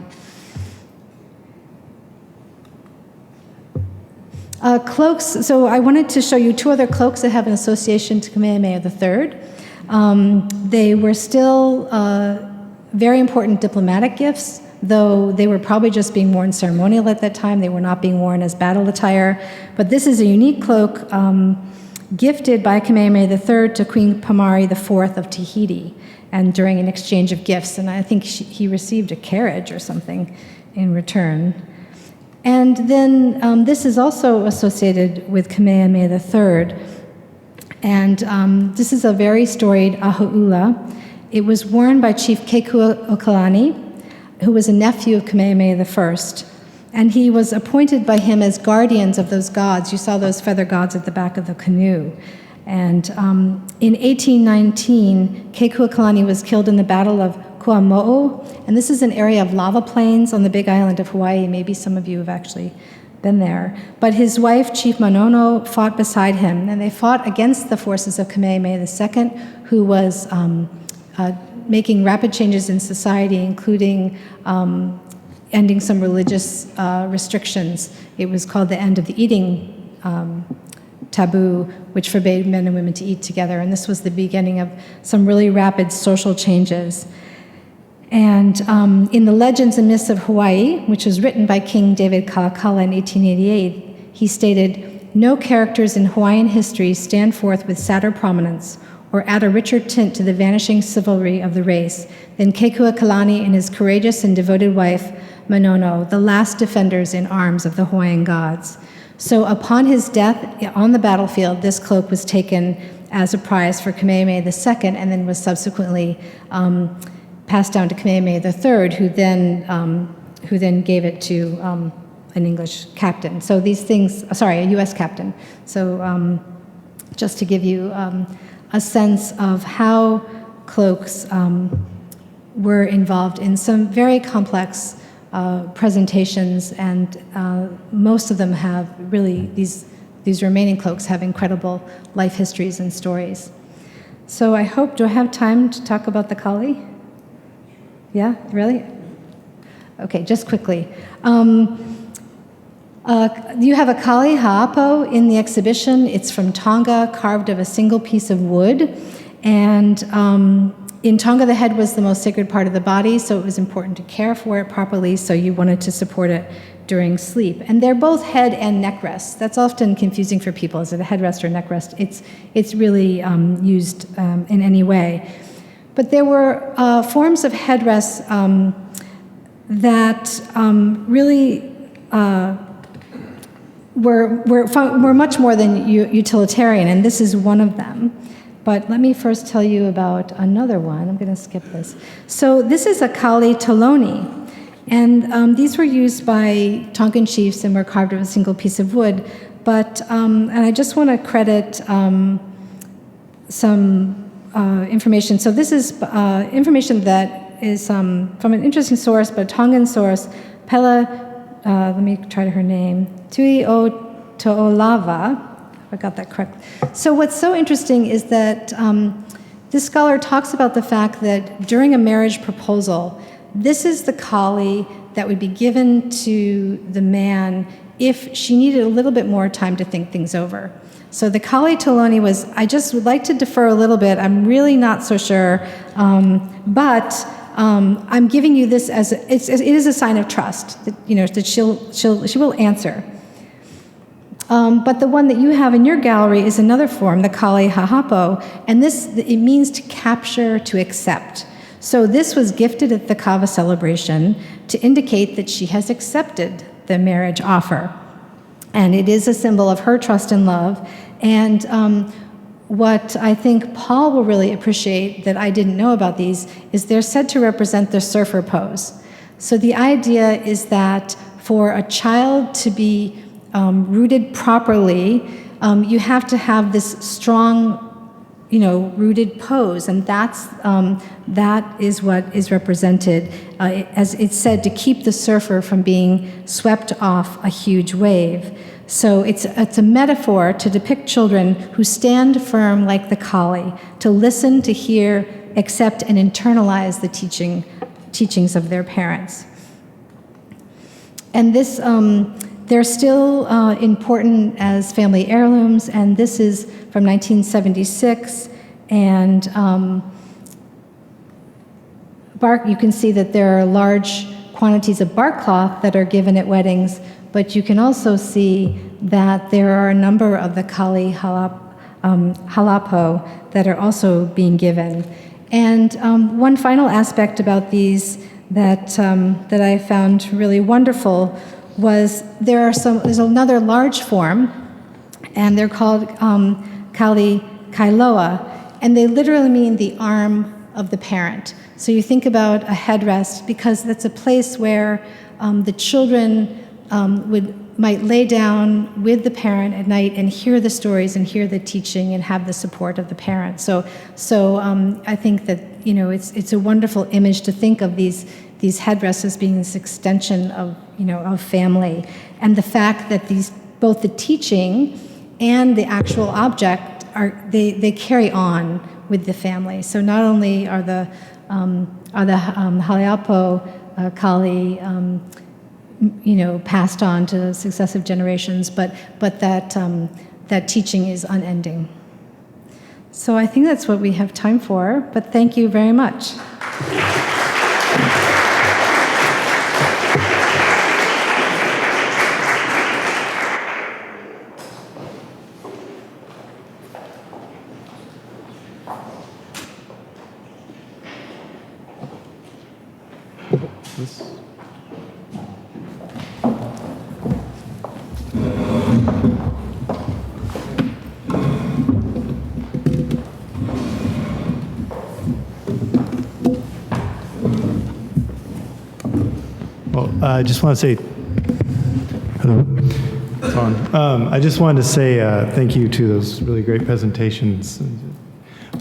Cloaks, so I wanted to show you two other cloaks that have an association to Kamehameha III. They were still very important diplomatic gifts, though they were probably just being worn ceremonial at that time. They were not being worn as battle attire. But this is a unique cloak gifted by Kamehameha III to Queen Pomare IV of Tahiti, and during an exchange of gifts. And I think he received a carriage or something in return. And then this is also associated with Kamehameha III. And this is a very storied aha'ula. It was worn by Chief Kekuaokalani, who was a nephew of Kamehameha I. And he was appointed by him as guardians of those gods. You saw those feather gods at the back of the canoe. And in 1819, Kekuaokalani was killed in the Battle of Kuamo'o, and this is an area of lava plains on the Big Island of Hawaii. Maybe some of you have actually been there. But his wife, Chief Manono, fought beside him, and they fought against the forces of Kamehameha II, who was making rapid changes in society, including ending some religious restrictions. It was called the end of the eating taboo, which forbade men and women to eat together. And this was the beginning of some really rapid social changes. And in the Legends and Myths of Hawaii, which was written by King David Kalakaua in 1888, he stated, "No characters in Hawaiian history stand forth with sadder prominence or add a richer tint to the vanishing chivalry of the race than Kekuakalani and his courageous and devoted wife, Manono, the last defenders in arms of the Hawaiian gods." So upon his death on the battlefield, this cloak was taken as a prize for Kamehameha II and then was subsequently passed down to Kamehameha III, who then gave it to an English captain. So these things, sorry, a U.S. captain. So just to give you a sense of how cloaks were involved in some very complex presentations, and most of them have really, these remaining cloaks have incredible life histories and stories. So I hope, do I have time to talk about the kali? Yeah, really? Okay, just quickly. You have a kali ha'apo in the exhibition. It's from Tonga, carved of a single piece of wood. And in Tonga, the head was the most sacred part of the body, so it was important to care for it properly, so you wanted to support it during sleep. And they're both head and neck rests. That's often confusing for people. Is it a headrest or neck rest? It's really used in any way. But there were forms of headrests that really were much more than utilitarian, and this is one of them. But let me first tell you about another one. I'm going to skip this. So this is a kali toloni, and these were used by Tongan chiefs and were carved of a single piece of wood. But and I just want to credit some information. So this is information that is from an interesting source, but a Tongan source, Pela. Let me try her name. Tui o To'olava. I got that correct. So what's so interesting is that this scholar talks about the fact that during a marriage proposal, this is the kali that would be given to the man if she needed a little bit more time to think things over. So the kali toloni was, I just would like to defer a little bit. I'm really not so sure, but I'm giving you this as it is a sign of trust that that she will answer. But the one that you have in your gallery is another form, the kali hahapo, and it means to capture, to accept. So this was gifted at the kava celebration to indicate that she has accepted the marriage offer, and it is a symbol of her trust and love. And what I think Paul will really appreciate that I didn't know about these is they're said to represent the surfer pose. So the idea is that for a child to be rooted properly, you have to have this strong, rooted pose, and that is what is represented, as it's said, to keep the surfer from being swept off a huge wave. So it's a metaphor to depict children who stand firm like the kali, to listen, to hear, accept, and internalize the teachings of their parents. And this, they're still important as family heirlooms, and this is from 1976. And bark, you can see that there are large quantities of bark cloth that are given at weddings, but you can also see that there are a number of the kali halapo that are also being given. And one final aspect about these that I found really wonderful was there's another large form, and they're called kali kailoa, and they literally mean the arm of the parent. So you think about a headrest, because that's a place where the children would might lay down with the parent at night and hear the stories and hear the teaching and have the support of the parent. So I think that, it's a wonderful image to think of these headdresses being this extension of, of family. And the fact that both the teaching and the actual object they carry on with the family. So not only are the Haleapo Kali, passed on to successive generations, but that teaching is unending. So I think that's what we have time for, but thank you very much. I just want to say, hello, it's on. I just wanted to say thank you to those really great presentations.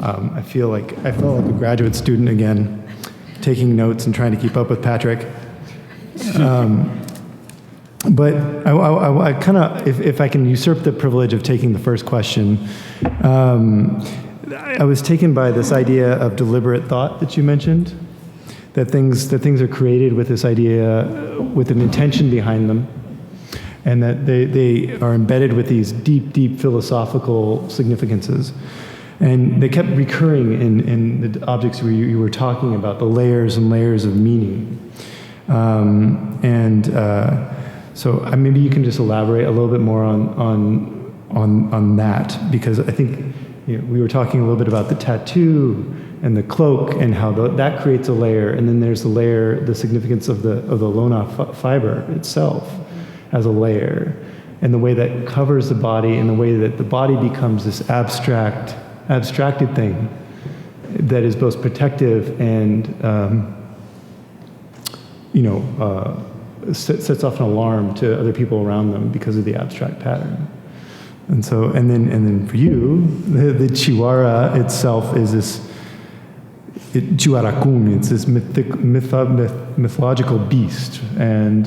I felt like a graduate student again, taking notes and trying to keep up with Patrick. But I kind of, if I can usurp the privilege of taking the first question, I was taken by this idea of deliberate thought that you mentioned. That things are created with this idea, with an intention behind them, and that they are embedded with these deep philosophical significances. And they kept recurring in the objects you were talking about, the layers and layers of meaning. So maybe you can just elaborate a little bit more on that, because I think we were talking a little bit about the tattoo and the cloak, and how that creates a layer, and then there's the significance of the lona fiber itself as a layer, and the way that covers the body, and the way that the body becomes this abstracted thing that is both protective and sets off an alarm to other people around them because of the abstract pattern. And so, and then for you, the chihuahua itself is this. Chihuarakun, it's this mythological beast, and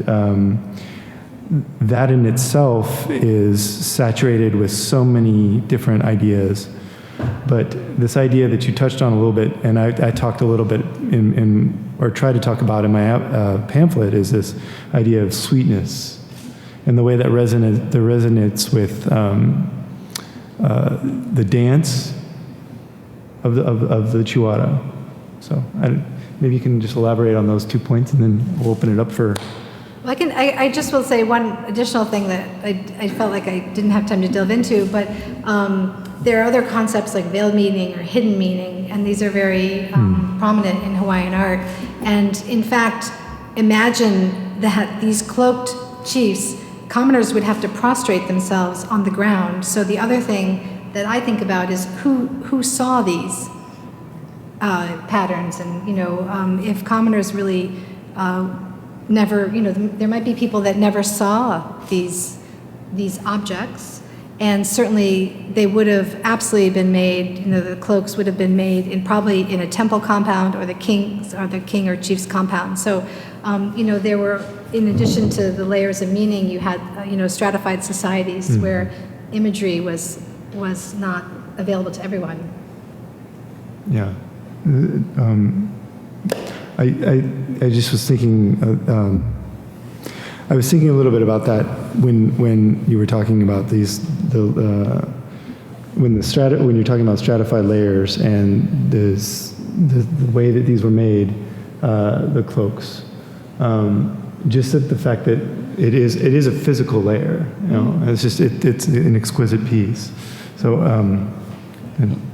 that in itself is saturated with so many different ideas. But this idea that you touched on a little bit, and I talked a little bit or tried to talk about in my pamphlet, is this idea of sweetness, and the way that resonates with the dance of the chihuahua. So maybe you can just elaborate on those 2 points, and then we'll open it up for... Well, I just will say one additional thing that I felt like I didn't have time to delve into, but there are other concepts like veiled meaning or hidden meaning, and these are very prominent in Hawaiian art. And in fact, imagine that these cloaked chiefs, commoners would have to prostrate themselves on the ground. So the other thing that I think about is who saw these patterns, and if commoners really never, there might be people that never saw these objects, and certainly they would have absolutely been made. The cloaks would have been made probably in a temple compound or the king or chief's compound. So there were, in addition to the layers of meaning, you had stratified societies where imagery was not available to everyone. Yeah. I just was thinking. I was thinking a little bit about that when you were talking about these. When you're talking about stratified layers and the way that these were made, the cloaks. Just that the fact that it is a physical layer. It's just it's an exquisite piece. So.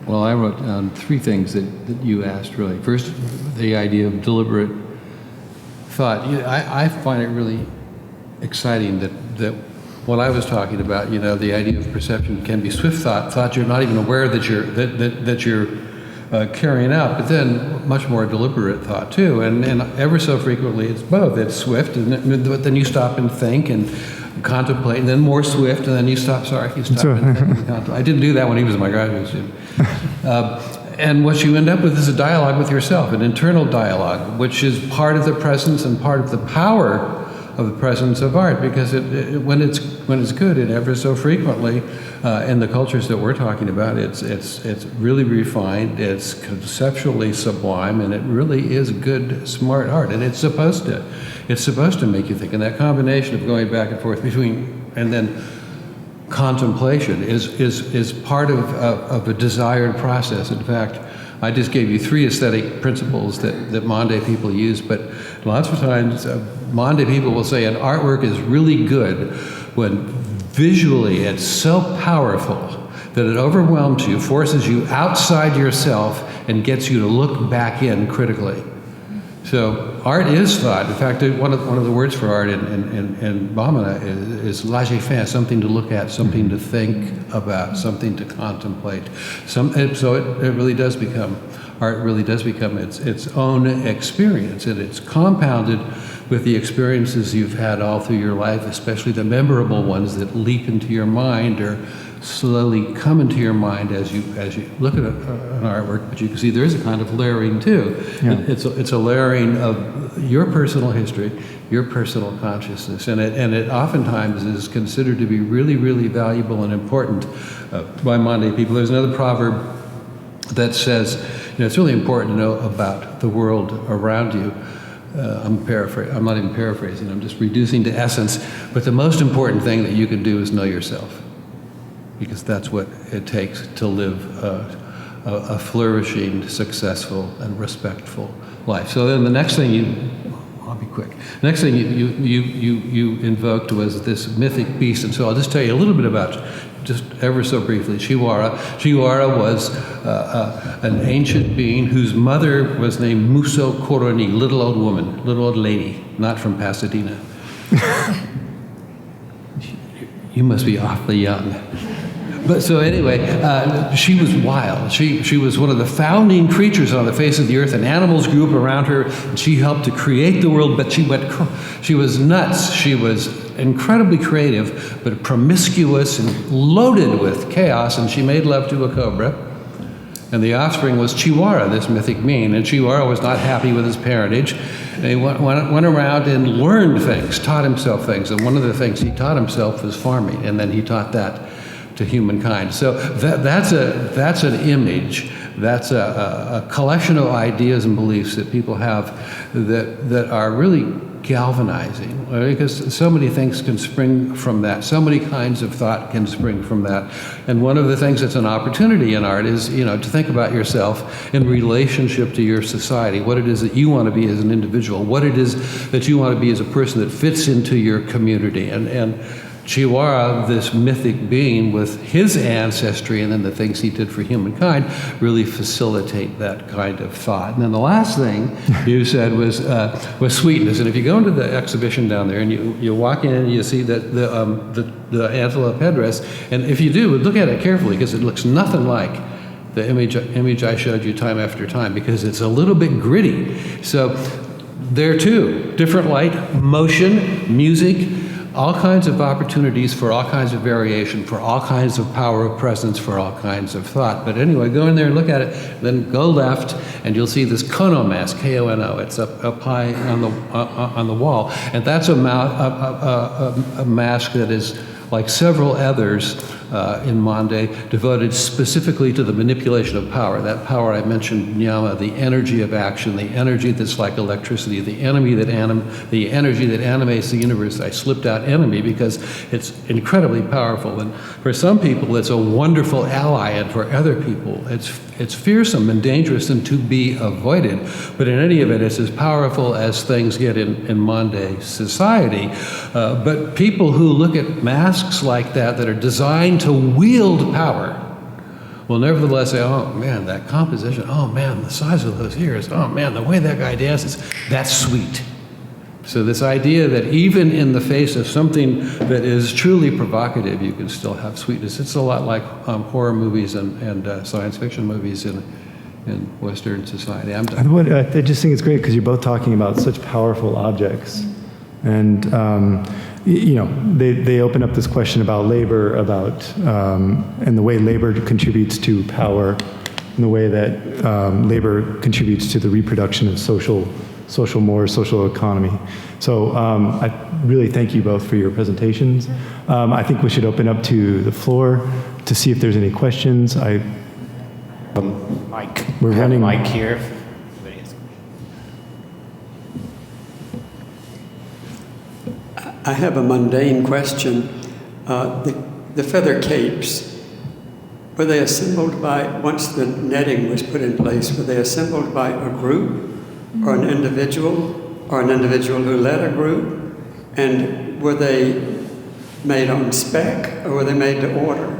Well, I wrote down 3 things that you asked, really. First, the idea of deliberate thought. I find it really exciting that what I was talking about, the idea of perception can be swift thought you're not even aware that you're carrying out, but then much more deliberate thought too. And ever so frequently it's both. It's swift, but then you stop and think, and contemplate, and then more swift, and then you stop. Sorry, you stop. And contemplate. I didn't do that when he was my graduate student. And what you end up with is a dialogue with yourself, an internal dialogue, which is part of the presence and part of the power of the presence of art, because when it's good, it ever so frequently, in the cultures that we're talking about, it's really refined, it's conceptually sublime, and it really is good, smart art, and it's supposed to make you think. And that combination of going back and forth between and then contemplation is part of a desired process. In fact, I just gave you 3 aesthetic principles that Mande people use, but lots of times Mande people will say an artwork is really good when visually it's so powerful that it overwhelms you, forces you outside yourself, and gets you to look back in critically. So art is thought. In fact, one of the words for art in Bhamana is laissez faire, something to look at, something to think about, something to contemplate. So it really does become, art really does become its own experience, and it's compounded with the experiences you've had all through your life, especially the memorable ones that leap into your mind or slowly come into your mind as you look at an artwork. But you can see there is a kind of layering too. Yeah. It's a layering of your personal history, your personal consciousness, and it oftentimes is considered to be really, really valuable and important by Mande people. There's another proverb that says, it's really important to know about the world around you. I'm not even paraphrasing, I'm just reducing to essence. But the most important thing that you can do is know yourself, because that's what it takes to live a flourishing, successful, and respectful life. So then the next thing I'll be quick. Next thing you invoked was this mythic beast, and so I'll just tell you a little bit about, just ever so briefly, Chiwara. Chiwara was an ancient being whose mother was named Muso Koroni, little old woman, little old lady, not from Pasadena. You must be awfully young. But so anyway, she was wild. She was one of the founding creatures on the face of the earth, and animals grew up around her, and she helped to create the world, but she was nuts. She was incredibly creative, but promiscuous and loaded with chaos, and she made love to a cobra. And the offspring was Chiwara, this mythic being, and Chiwara was not happy with his parentage. And he went around and learned things, taught himself things, and one of the things he taught himself was farming, and then he taught that to humankind. So that's an image, that's a collection of ideas and beliefs that people have that are really galvanizing, because so many things can spring from that. So many kinds of thought can spring from that. And one of the things that's an opportunity in art is, to think about yourself in relationship to your society, what it is that you want to be as an individual, what it is that you want to be as a person that fits into your community. And Chiwara, this mythic being with his ancestry and then the things he did for humankind, really facilitate that kind of thought. And then the last thing you said was sweetness. And if you go into the exhibition down there and you walk in and you see that the Antelope Headdress, and if you do, look at it carefully, because it looks nothing like the image I showed you time after time, because it's a little bit gritty. So there too, different light, motion, music, all kinds of opportunities for all kinds of variation, for all kinds of power of presence, for all kinds of thought. But anyway, go in there and look at it, then go left, and you'll see this Kono mask, K-O-N-O. It's up high on the wall, and that's a mask that is like several others in Mande, devoted specifically to the manipulation of power. That power I mentioned, Nyama, the energy of action, the energy that's like electricity, the energy that animates the universe. I slipped out enemy because it's incredibly powerful. And for some people, it's a wonderful ally, and for other people, it's fearsome and dangerous and to be avoided. But in any event, it's as powerful as things get in Mande society. But people who look at masks like that are designed to wield power will nevertheless say, oh man, that composition, oh man, the size of those ears, oh man, the way that guy dances, that's sweet. So this idea that even in the face of something that is truly provocative, you can still have sweetness. It's a lot like horror movies and science fiction movies in Western society. I just think it's great because you're both talking about such powerful objects. And they open up this question about labor, and the way labor contributes to power, and the way that labor contributes to the reproduction of social economy. So I really thank you both for your presentations. I think we should open up to the floor to see if there's any questions. Mike. We're running. Mike here. I have a mundane question. The feather capes, were they assembled once the netting was put in place, were they assembled by a group or an individual who led a group? And were they made on spec or were they made to order?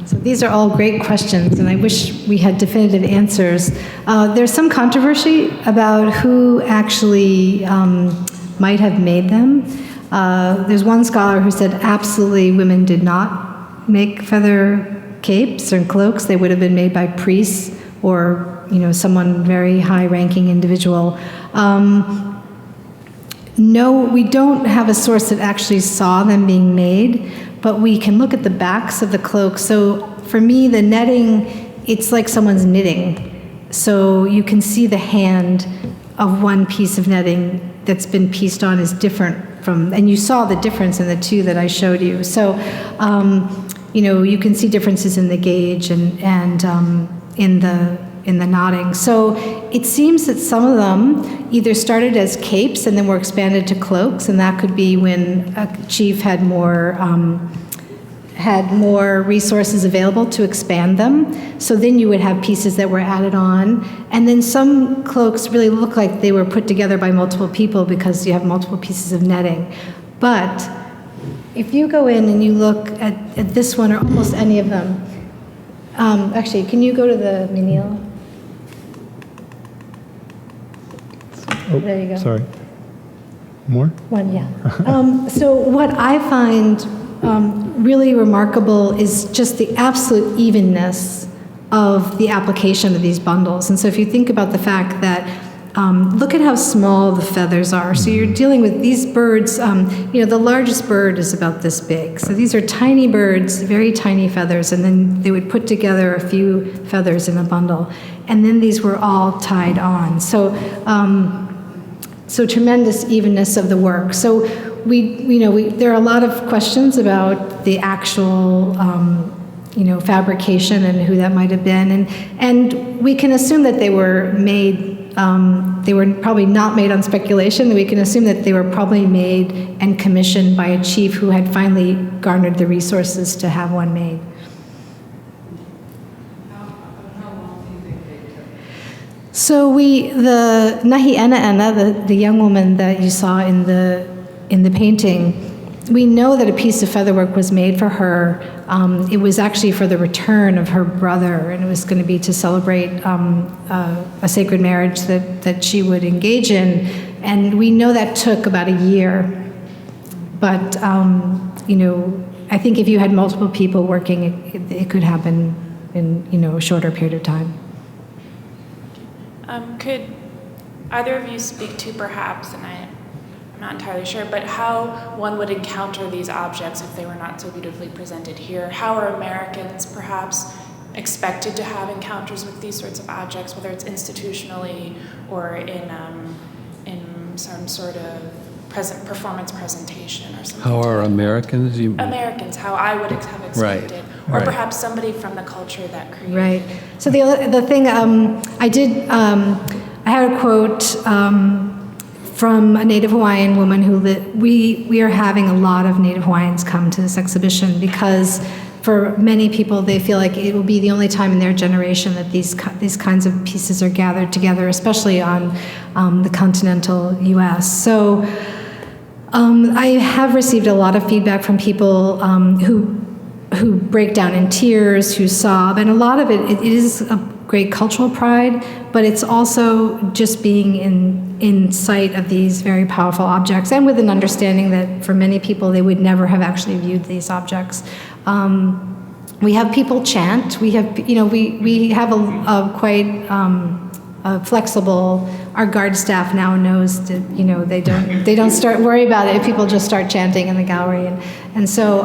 So these are all great questions, and I wish we had definitive answers. There's some controversy about who actually might have made them. There's one scholar who said absolutely women did not make feather capes and cloaks. They would have been made by priests or someone very high-ranking individual. No, we don't have a source that actually saw them being made, but we can look at the backs of the cloaks. So for me, the netting, it's like someone's knitting. So you can see the hand of one piece of netting that's been pieced on is different from, and you saw the difference in the two that I showed you. So, you can see differences in the gauge and in the knotting. So it seems that some of them either started as capes and then were expanded to cloaks, and that could be when a chief had more resources available to expand them. So then you would have pieces that were added on. And then some cloaks really look like they were put together by multiple people because you have multiple pieces of netting. But if you go in and you look at this one or almost any of them, actually, can you go to the Menil? Oh, there you go. Sorry. More? One, yeah. So what I find really remarkable is just the absolute evenness of the application of these bundles. And so if you think about the fact that, look at how small the feathers are. So you're dealing with these birds, the largest bird is about this big. So these are tiny birds, very tiny feathers, and then they would put together a few feathers in a bundle. And then these were all tied on. So, so tremendous evenness of the work. So there are a lot of questions about the actual, fabrication and who that might have been, and we can assume that they were made. They were probably not made on speculation. We can assume that they were probably made and commissioned by a chief who had finally garnered the resources to have one made. How long do you think they took? So the Nahi Ena, the young woman that you saw in the painting, we know that a piece of featherwork was made for her. It was actually for the return of her brother, and it was going to be to celebrate a sacred marriage that she would engage in. And we know that took about a year. But, I think if you had multiple people working, it could happen in, a shorter period of time. Could either of you speak to perhaps, and I'm not entirely sure, but how one would encounter these objects if they were not so beautifully presented here? How are Americans perhaps expected to have encounters with these sorts of objects, whether it's institutionally or in some sort of performance presentation or something? How are Americans? Americans, how I would have expected. Or Right. perhaps somebody from the culture that created Right. it. So the thing I had a quote from a Native Hawaiian woman who we are having a lot of Native Hawaiians come to this exhibition because for many people they feel like it will be the only time in their generation that these kinds of pieces are gathered together, especially on the continental U.S. So I have received a lot of feedback from people who break down in tears, who sob, and a lot of it is a great cultural pride, but it's also just being in sight of these very powerful objects, and with an understanding that for many people they would never have actually viewed these objects. We have people chant. We have, we have a quite flexible. Our guard staff now knows that, you know, they don't start worry about it if people just start chanting in the gallery, and so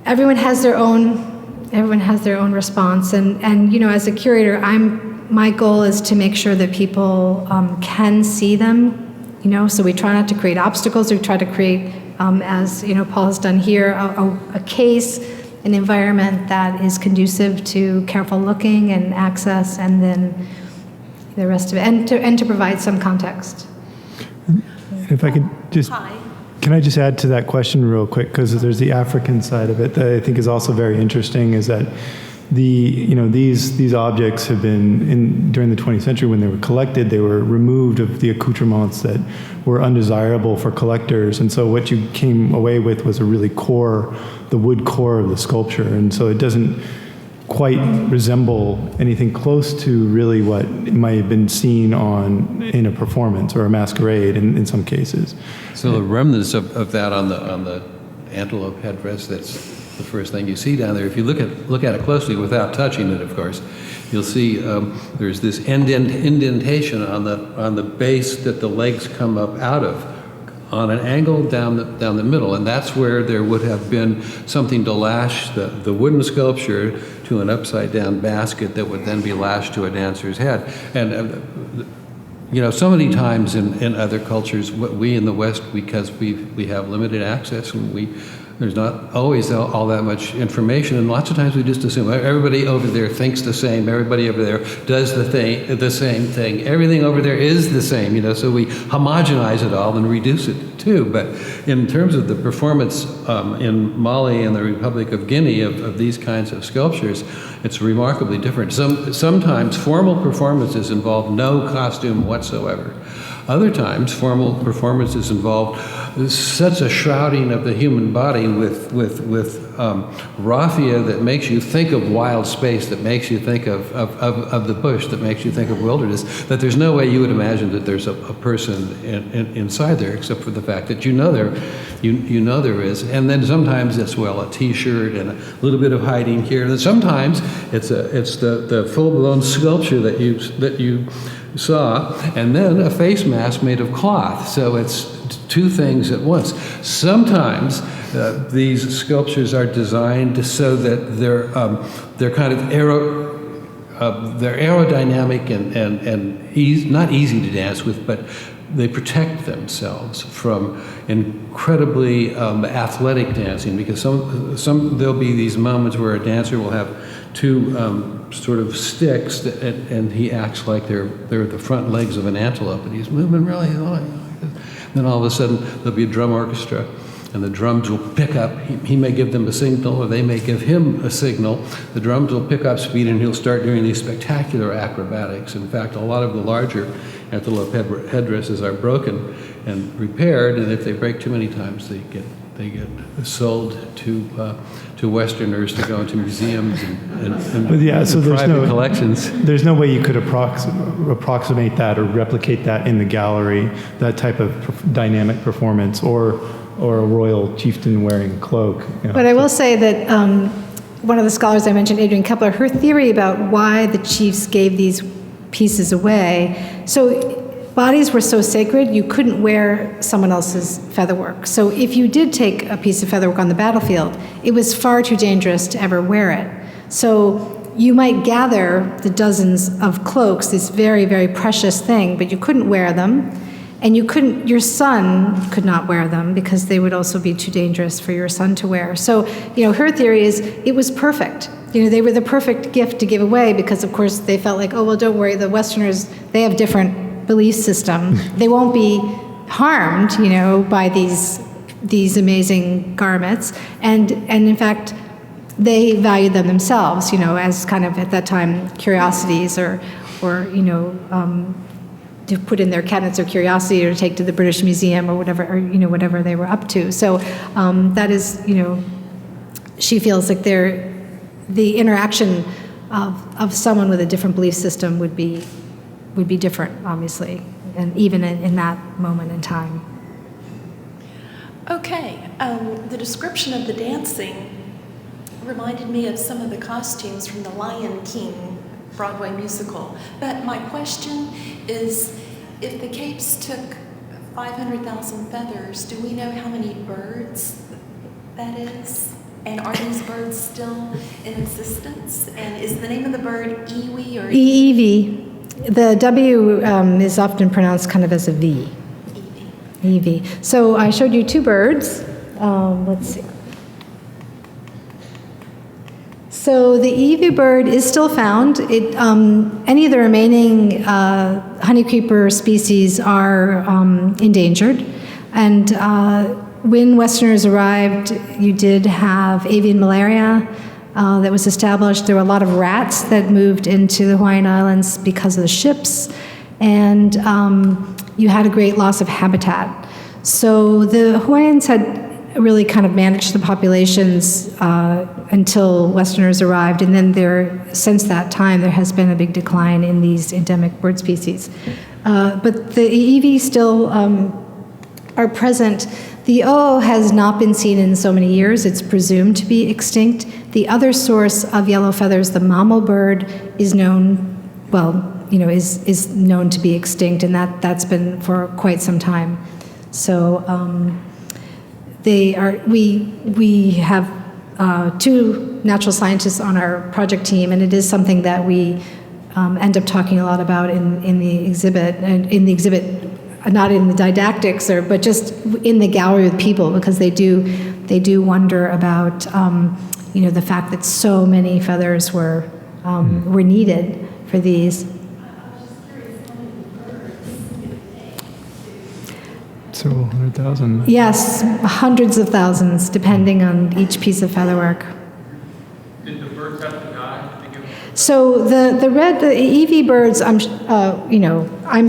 everyone has their own response, and you know, as a curator, my goal is to make sure that people can see them. You know, so we try not to create obstacles. We try to create, as you know, Paul has done here, a case, an environment that is conducive to careful looking and access, and then the rest of it, and to provide some context. If I could just, can I just add to that question real quick, because there's the African side of it that I think is also very interesting. Is that these objects have been during the 20th century, when they were collected, they were removed of the accoutrements that were undesirable for collectors, and so what you came away with was a really the wood core of the sculpture, and so it doesn't quite resemble anything close to really what might have been seen in a performance or a masquerade in some cases. So the remnants of that on the antelope headdress, that's the first thing you see down there. If you look at it closely without touching it, of course, you'll see there's this indentation on the base that the legs come up out of, on an angle down the middle, and that's where there would have been something to lash the wooden sculpture to an upside down basket that would then be lashed to a dancer's head. And you know, so many times in other cultures, we in the West, because we have limited access, and there's not always all that much information, and lots of times we just assume everybody over there thinks the same, everybody over there does the same thing, everything over there is the same, you know, so we homogenize it all and reduce it too. But in terms of the performance in Mali and the Republic of Guinea of these kinds of sculptures, it's remarkably different. Sometimes formal performances involve no costume whatsoever. Other times, formal performances involve such a shrouding of the human body with raffia that makes you think of wild space, that makes you think of the bush, that makes you think of wilderness, that there's no way you would imagine that there's a person inside there, except for the fact that you know there is. And then sometimes it's, well, a T-shirt and a little bit of hiding here. And then sometimes it's the full-blown sculpture that you saw, and then a face mask made of cloth. So it's two things at once. Sometimes these sculptures are designed so that they're kind of they're aerodynamic and not easy to dance with, but they protect themselves from incredibly athletic dancing, because there'll be these moments where a dancer will have two sort of sticks, and he acts like they're the front legs of an antelope, and he's moving really like this. Then all of a sudden there'll be a drum orchestra, and the drums will pick up. He may give them a signal, or they may give him a signal. The drums will pick up speed, and he'll start doing these spectacular acrobatics. In fact, a lot of the larger antelope headdresses are broken and repaired, and if they break too many times, they get sold to Westerners to go into museums and private collections. There's no way you could approximate that or replicate that in the gallery, that type of dynamic performance, or a royal chieftain wearing a cloak. You know. But I will say that one of the scholars I mentioned, Adrienne Kepler, her theory about why the chiefs gave these pieces away. So bodies were so sacred, you couldn't wear someone else's featherwork. So if you did take a piece of featherwork on the battlefield, it was far too dangerous to ever wear it. So you might gather the dozens of cloaks, this very, very precious thing, but you couldn't wear them. And your son could not wear them, because they would also be too dangerous for your son to wear. So, you know, her theory is it was perfect. You know, they were the perfect gift to give away, because of course they felt like, oh, well, don't worry, the Westerners, they have different belief system. They won't be harmed, you know, by these amazing garments. And in fact, they valued them themselves, you know, as kind of at that time curiosities or you know, to put in their cabinets of curiosity or take to the British Museum or whatever, or, you know, whatever they were up to. So that is, you know, she feels like the interaction of someone with a different belief system would be different, obviously, and even in that moment in time. Okay, the description of the dancing reminded me of some of the costumes from The Lion King Broadway musical. But my question is, if the capes took 500,000 feathers, do we know how many birds that is? And are these birds still in existence? And is the name of the bird Iwi or Eevee. The W is often pronounced kind of as a V. Iwi? Eevee. So I showed you two birds. Let's see. So the Eevee bird is still found. Any of the remaining honeycreeper species are endangered. And when Westerners arrived, you did have avian malaria that was established. There were a lot of rats that moved into the Hawaiian Islands because of the ships. And you had a great loss of habitat. So the Hawaiians had really kind of managed the populations until Westerners arrived, and then since that time, there has been a big decline in these endemic bird species. But the Eevee still are present. The Oo has not been seen in so many years. It's presumed to be extinct. The other source of yellow feathers, the mammal bird, is known, is known to be extinct, and that's been for quite some time. So we have two natural scientists on our project team, and it is something that we end up talking a lot about in the exhibit, not in the didactics, but just in the gallery with people, because they do wonder about the fact that so many feathers were needed for these. Several 100,000. Yes, hundreds of thousands, depending on each piece of featherwork. Did the birds have to die? So the Eevee birds, I'm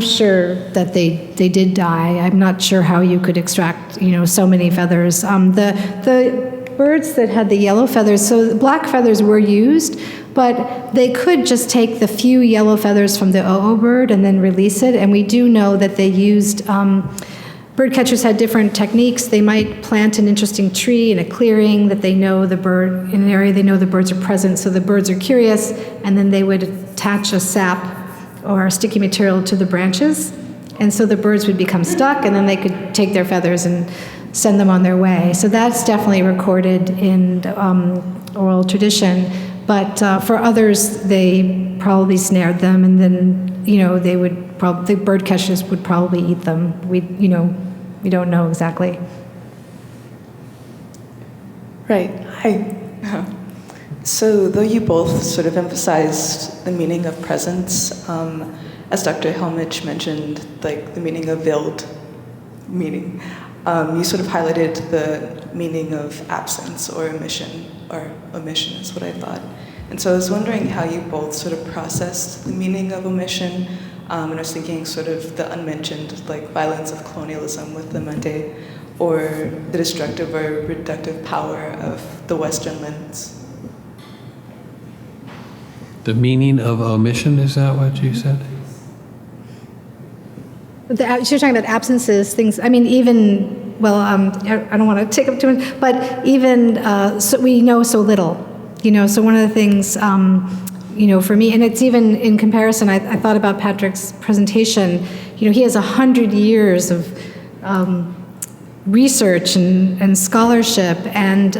sure that they did die. I'm not sure how you could extract, so many feathers. The birds that had the yellow feathers, so the black feathers were used, but they could just take the few yellow feathers from the Oo bird and then release it. And we do know that they used. Bird catchers had different techniques. They might plant an interesting tree in a clearing that they know the bird, in an area they know the birds are present, so the birds are curious, and then they would attach a sap or a sticky material to the branches, and so the birds would become stuck, and then they could take their feathers and send them on their way. So that's definitely recorded in oral tradition, but for others, they probably snared them, and then, the bird catchers would probably eat them. We don't know exactly. Right. Hi. So though you both sort of emphasized the meaning of presence, as Dr. Hellmich mentioned, like the meaning of veiled meaning, you sort of highlighted the meaning of absence or omission is what I thought. And so I was wondering how you both sort of processed the meaning of omission. And I was thinking sort of the unmentioned, like violence of colonialism with the Mande, or the destructive or reductive power of the Western lens. The meaning of omission, is that what you said? You're talking about absences, things, I don't want to take up too much, but even, so we know so little, so one of the things, for me, and it's even in comparison, I thought about Patrick's presentation, he has 100 years of research and scholarship, and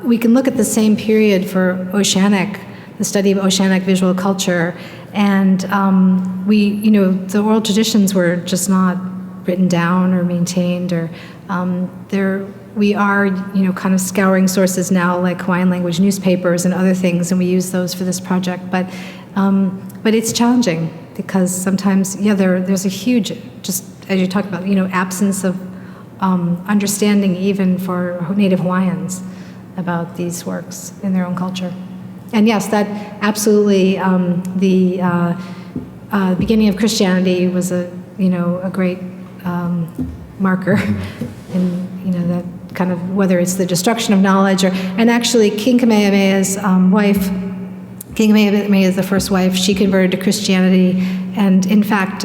we can look at the same period for Oceanic, the study of Oceanic visual culture, and the oral traditions were just not written down or maintained, or we are, kind of scouring sources now, like Hawaiian language newspapers and other things, and we use those for this project. But it's challenging because sometimes, there's a huge, just as you talked about, absence of understanding even for Native Hawaiians about these works in their own culture. And yes, that absolutely, the beginning of Christianity was a great marker in, that kind of, whether it's the destruction of knowledge and actually King Kamehameha's wife, King Kamehameha is the first wife, she converted to Christianity, and in fact,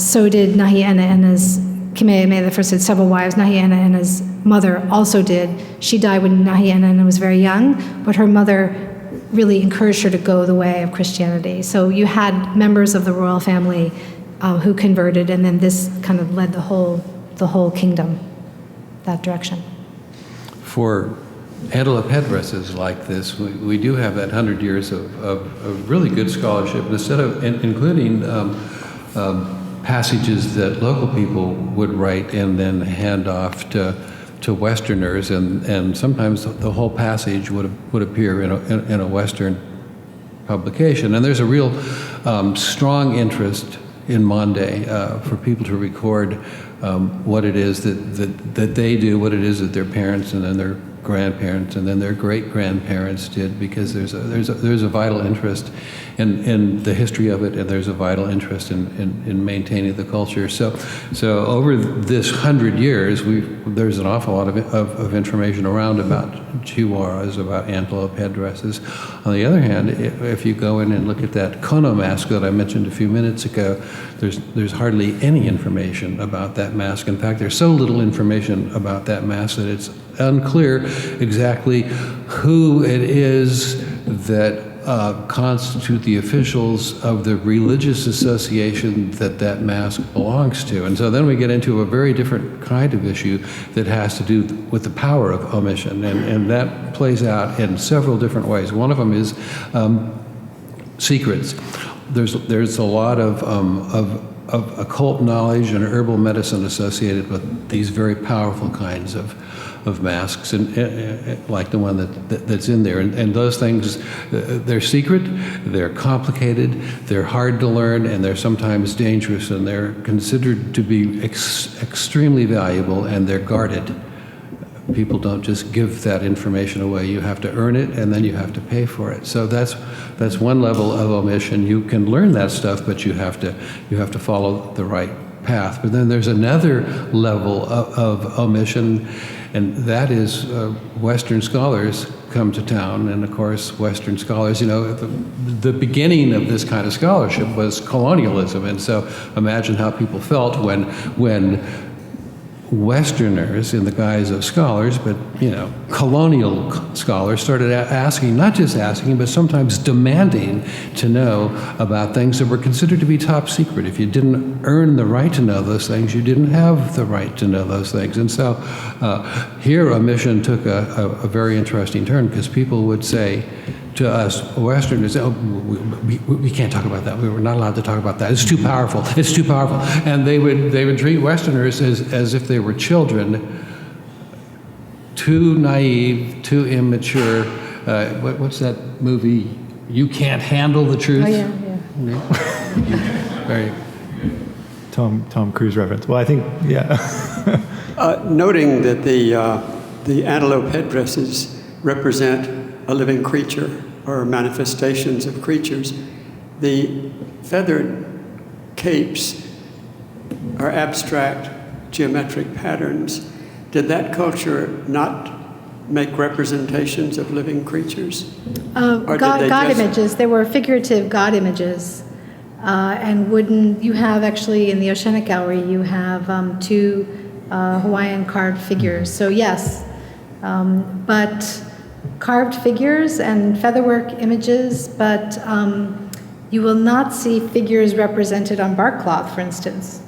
so did Nahi'enaena's, Kamehameha the first had several wives, Nahi'enaena's mother also did. She died when Nahi'enaena was very young, but her mother really encouraged her to go the way of Christianity. So you had members of the royal family who converted, and then this kind of led the whole kingdom that direction. For Antelope Headdresses like this, we do have that 100 years of really good scholarship, instead of including passages that local people would write and then hand off to Westerners, and sometimes the whole passage would appear in a Western publication. And there's a real strong interest in Mande for people to record what it is that they do, what it is that their parents and then their grandparents and then their great-grandparents did, because there's a vital interest in the history of it, and there's a vital interest in maintaining the culture. So over this 100 years, there's an awful lot of information around about chihuahuas, about antelope headdresses. On the other hand, if you go in and look at that kono mask that I mentioned a few minutes ago, there's hardly any information about that mask. In fact, there's so little information about that mask that it's unclear exactly who it is that constitute the officials of the religious association that mask belongs to. And so then we get into a very different kind of issue that has to do with the power of omission, and that plays out in several different ways. One of them is secrets. There's a lot of occult knowledge and herbal medicine associated with these very powerful kinds of masks, and like the one that's in there. And those things, they're secret, they're complicated, they're hard to learn, and they're sometimes dangerous, and they're considered to be extremely valuable, and they're guarded. People don't just give that information away. You have to earn it, and then you have to pay for it. So that's one level of omission. You can learn that stuff, but you have to follow the right path. But then there's another level of omission, and that is Western scholars come to town, and of course Western scholars, the beginning of this kind of scholarship was colonialism, and so imagine how people felt when Westerners, in the guise of scholars, but colonial scholars, started asking, not just asking, but sometimes demanding to know about things that were considered to be top secret. If you didn't earn the right to know those things, you didn't have the right to know those things. And so here omission took a very interesting turn, because people would say to us Westerners, "Oh, we can't talk about that. We were not allowed to talk about that. It's too powerful. It's too powerful." And they would treat Westerners as if they were children, too naive, too immature. What's that movie? You Can't Handle the Truth. Oh yeah. Very. Tom Cruise reference. Well, I think Noting that the antelope headdresses represent a living creature or manifestations of creatures, the feathered capes are abstract geometric patterns. Did that culture not make representations of living creatures? God images. They were figurative God images. And wooden, you have actually in the Oceanic Gallery, you have two Hawaiian carved figures. So yes, but carved figures and featherwork images, but you will not see figures represented on bark cloth, for instance.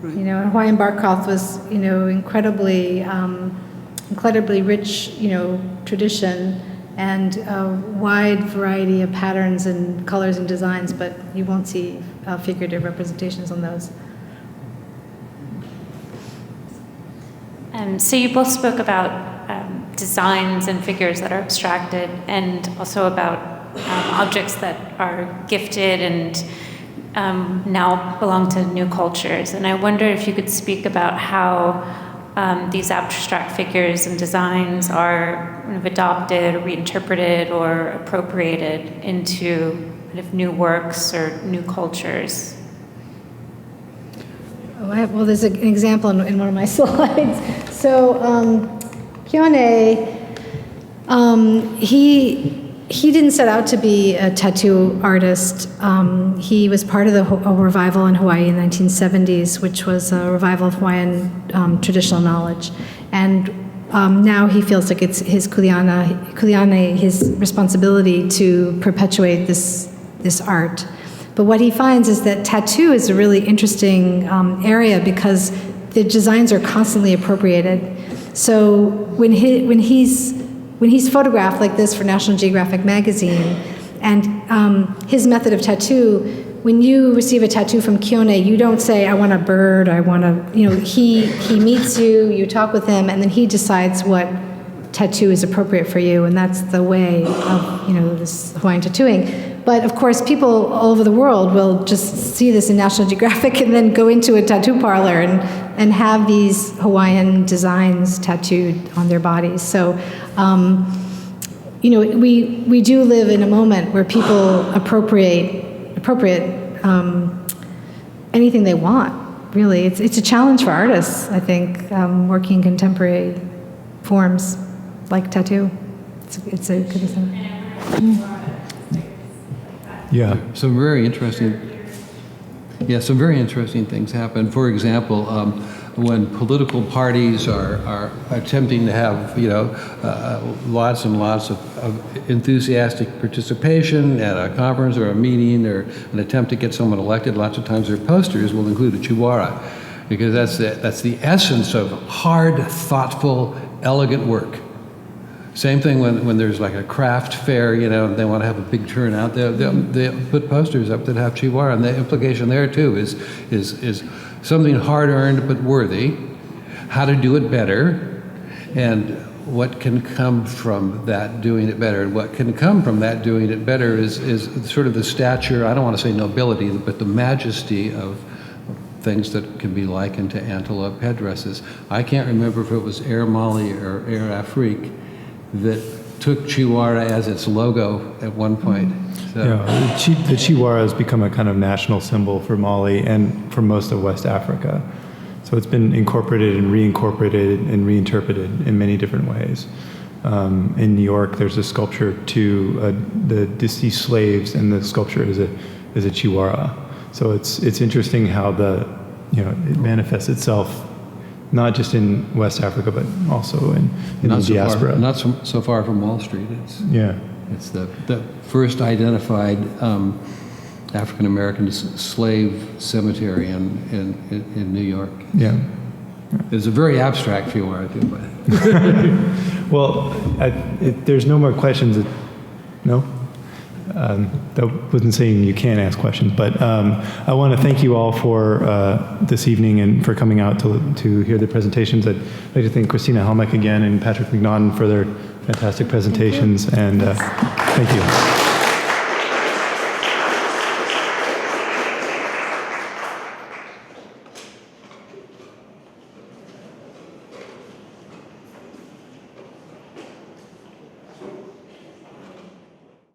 Right. Hawaiian bark cloth was, incredibly rich, tradition, and a wide variety of patterns and colors and designs, but you won't see figurative representations on those. So you both spoke about designs and figures that are abstracted, and also about objects that are gifted and now belong to new cultures. And I wonder if you could speak about how these abstract figures and designs are kind of adopted, or reinterpreted, or appropriated into kind of new works or new cultures. Well, there's an example in one of my slides. So Keone, he didn't set out to be a tattoo artist. He was part of a revival in Hawaii in the 1970s, which was a revival of Hawaiian traditional knowledge. And now he feels like it's his kuleana, his responsibility to perpetuate this art. But what he finds is that tattoo is a really interesting area because the designs are constantly appropriated. So when he's photographed like this for National Geographic magazine, and his method of tattoo, when you receive a tattoo from Keone, you don't say, I want a bird, I want a, he meets you, you talk with him, and then he decides what tattoo is appropriate for you, and that's the way of, this Hawaiian tattooing. But of course, people all over the world will just see this in National Geographic and then go into a tattoo parlor and have these Hawaiian designs tattooed on their bodies. So, we do live in a moment where people appropriate anything they want, really. It's a challenge for artists, I think, working contemporary forms like tattoo. It's a good thing. Yeah. Some very interesting things happen. For example, when political parties are attempting to have lots and lots of enthusiastic participation at a conference or a meeting or an attempt to get someone elected, lots of times their posters will include a chihuahua, because that's the essence of hard, thoughtful, elegant work. Same thing when there's like a craft fair, and they want to have a big turnout. They put posters up that have chihuahua, and the implication there too is something hard-earned but worthy, how to do it better, and what can come from that doing it better. And what can come from that doing it better is sort of the stature, I don't want to say nobility, but the majesty of things that can be likened to Antelope Headdresses. I can't remember if it was Air Mali or Air Afrique that took chihuahua as its logo at one point. So. Yeah, the chihuahua has become a kind of national symbol for Mali and for most of West Africa. So it's been incorporated and reincorporated and reinterpreted in many different ways. In New York, there's a sculpture to the deceased slaves, and the sculpture is a chihuahua. So it's interesting how it manifests itself not just in West Africa, but also in the diaspora. Not so far from Wall Street. It's the first identified African-American slave cemetery in New York. Yeah. It's a very abstract view, I think. Well, there's no more questions. No? That wasn't saying you can't ask questions, but I want to thank you all for this evening and for coming out to hear the presentations. I'd like to thank Kristina Helmick again and Patrick McNaughton for their fantastic presentations, and thank you.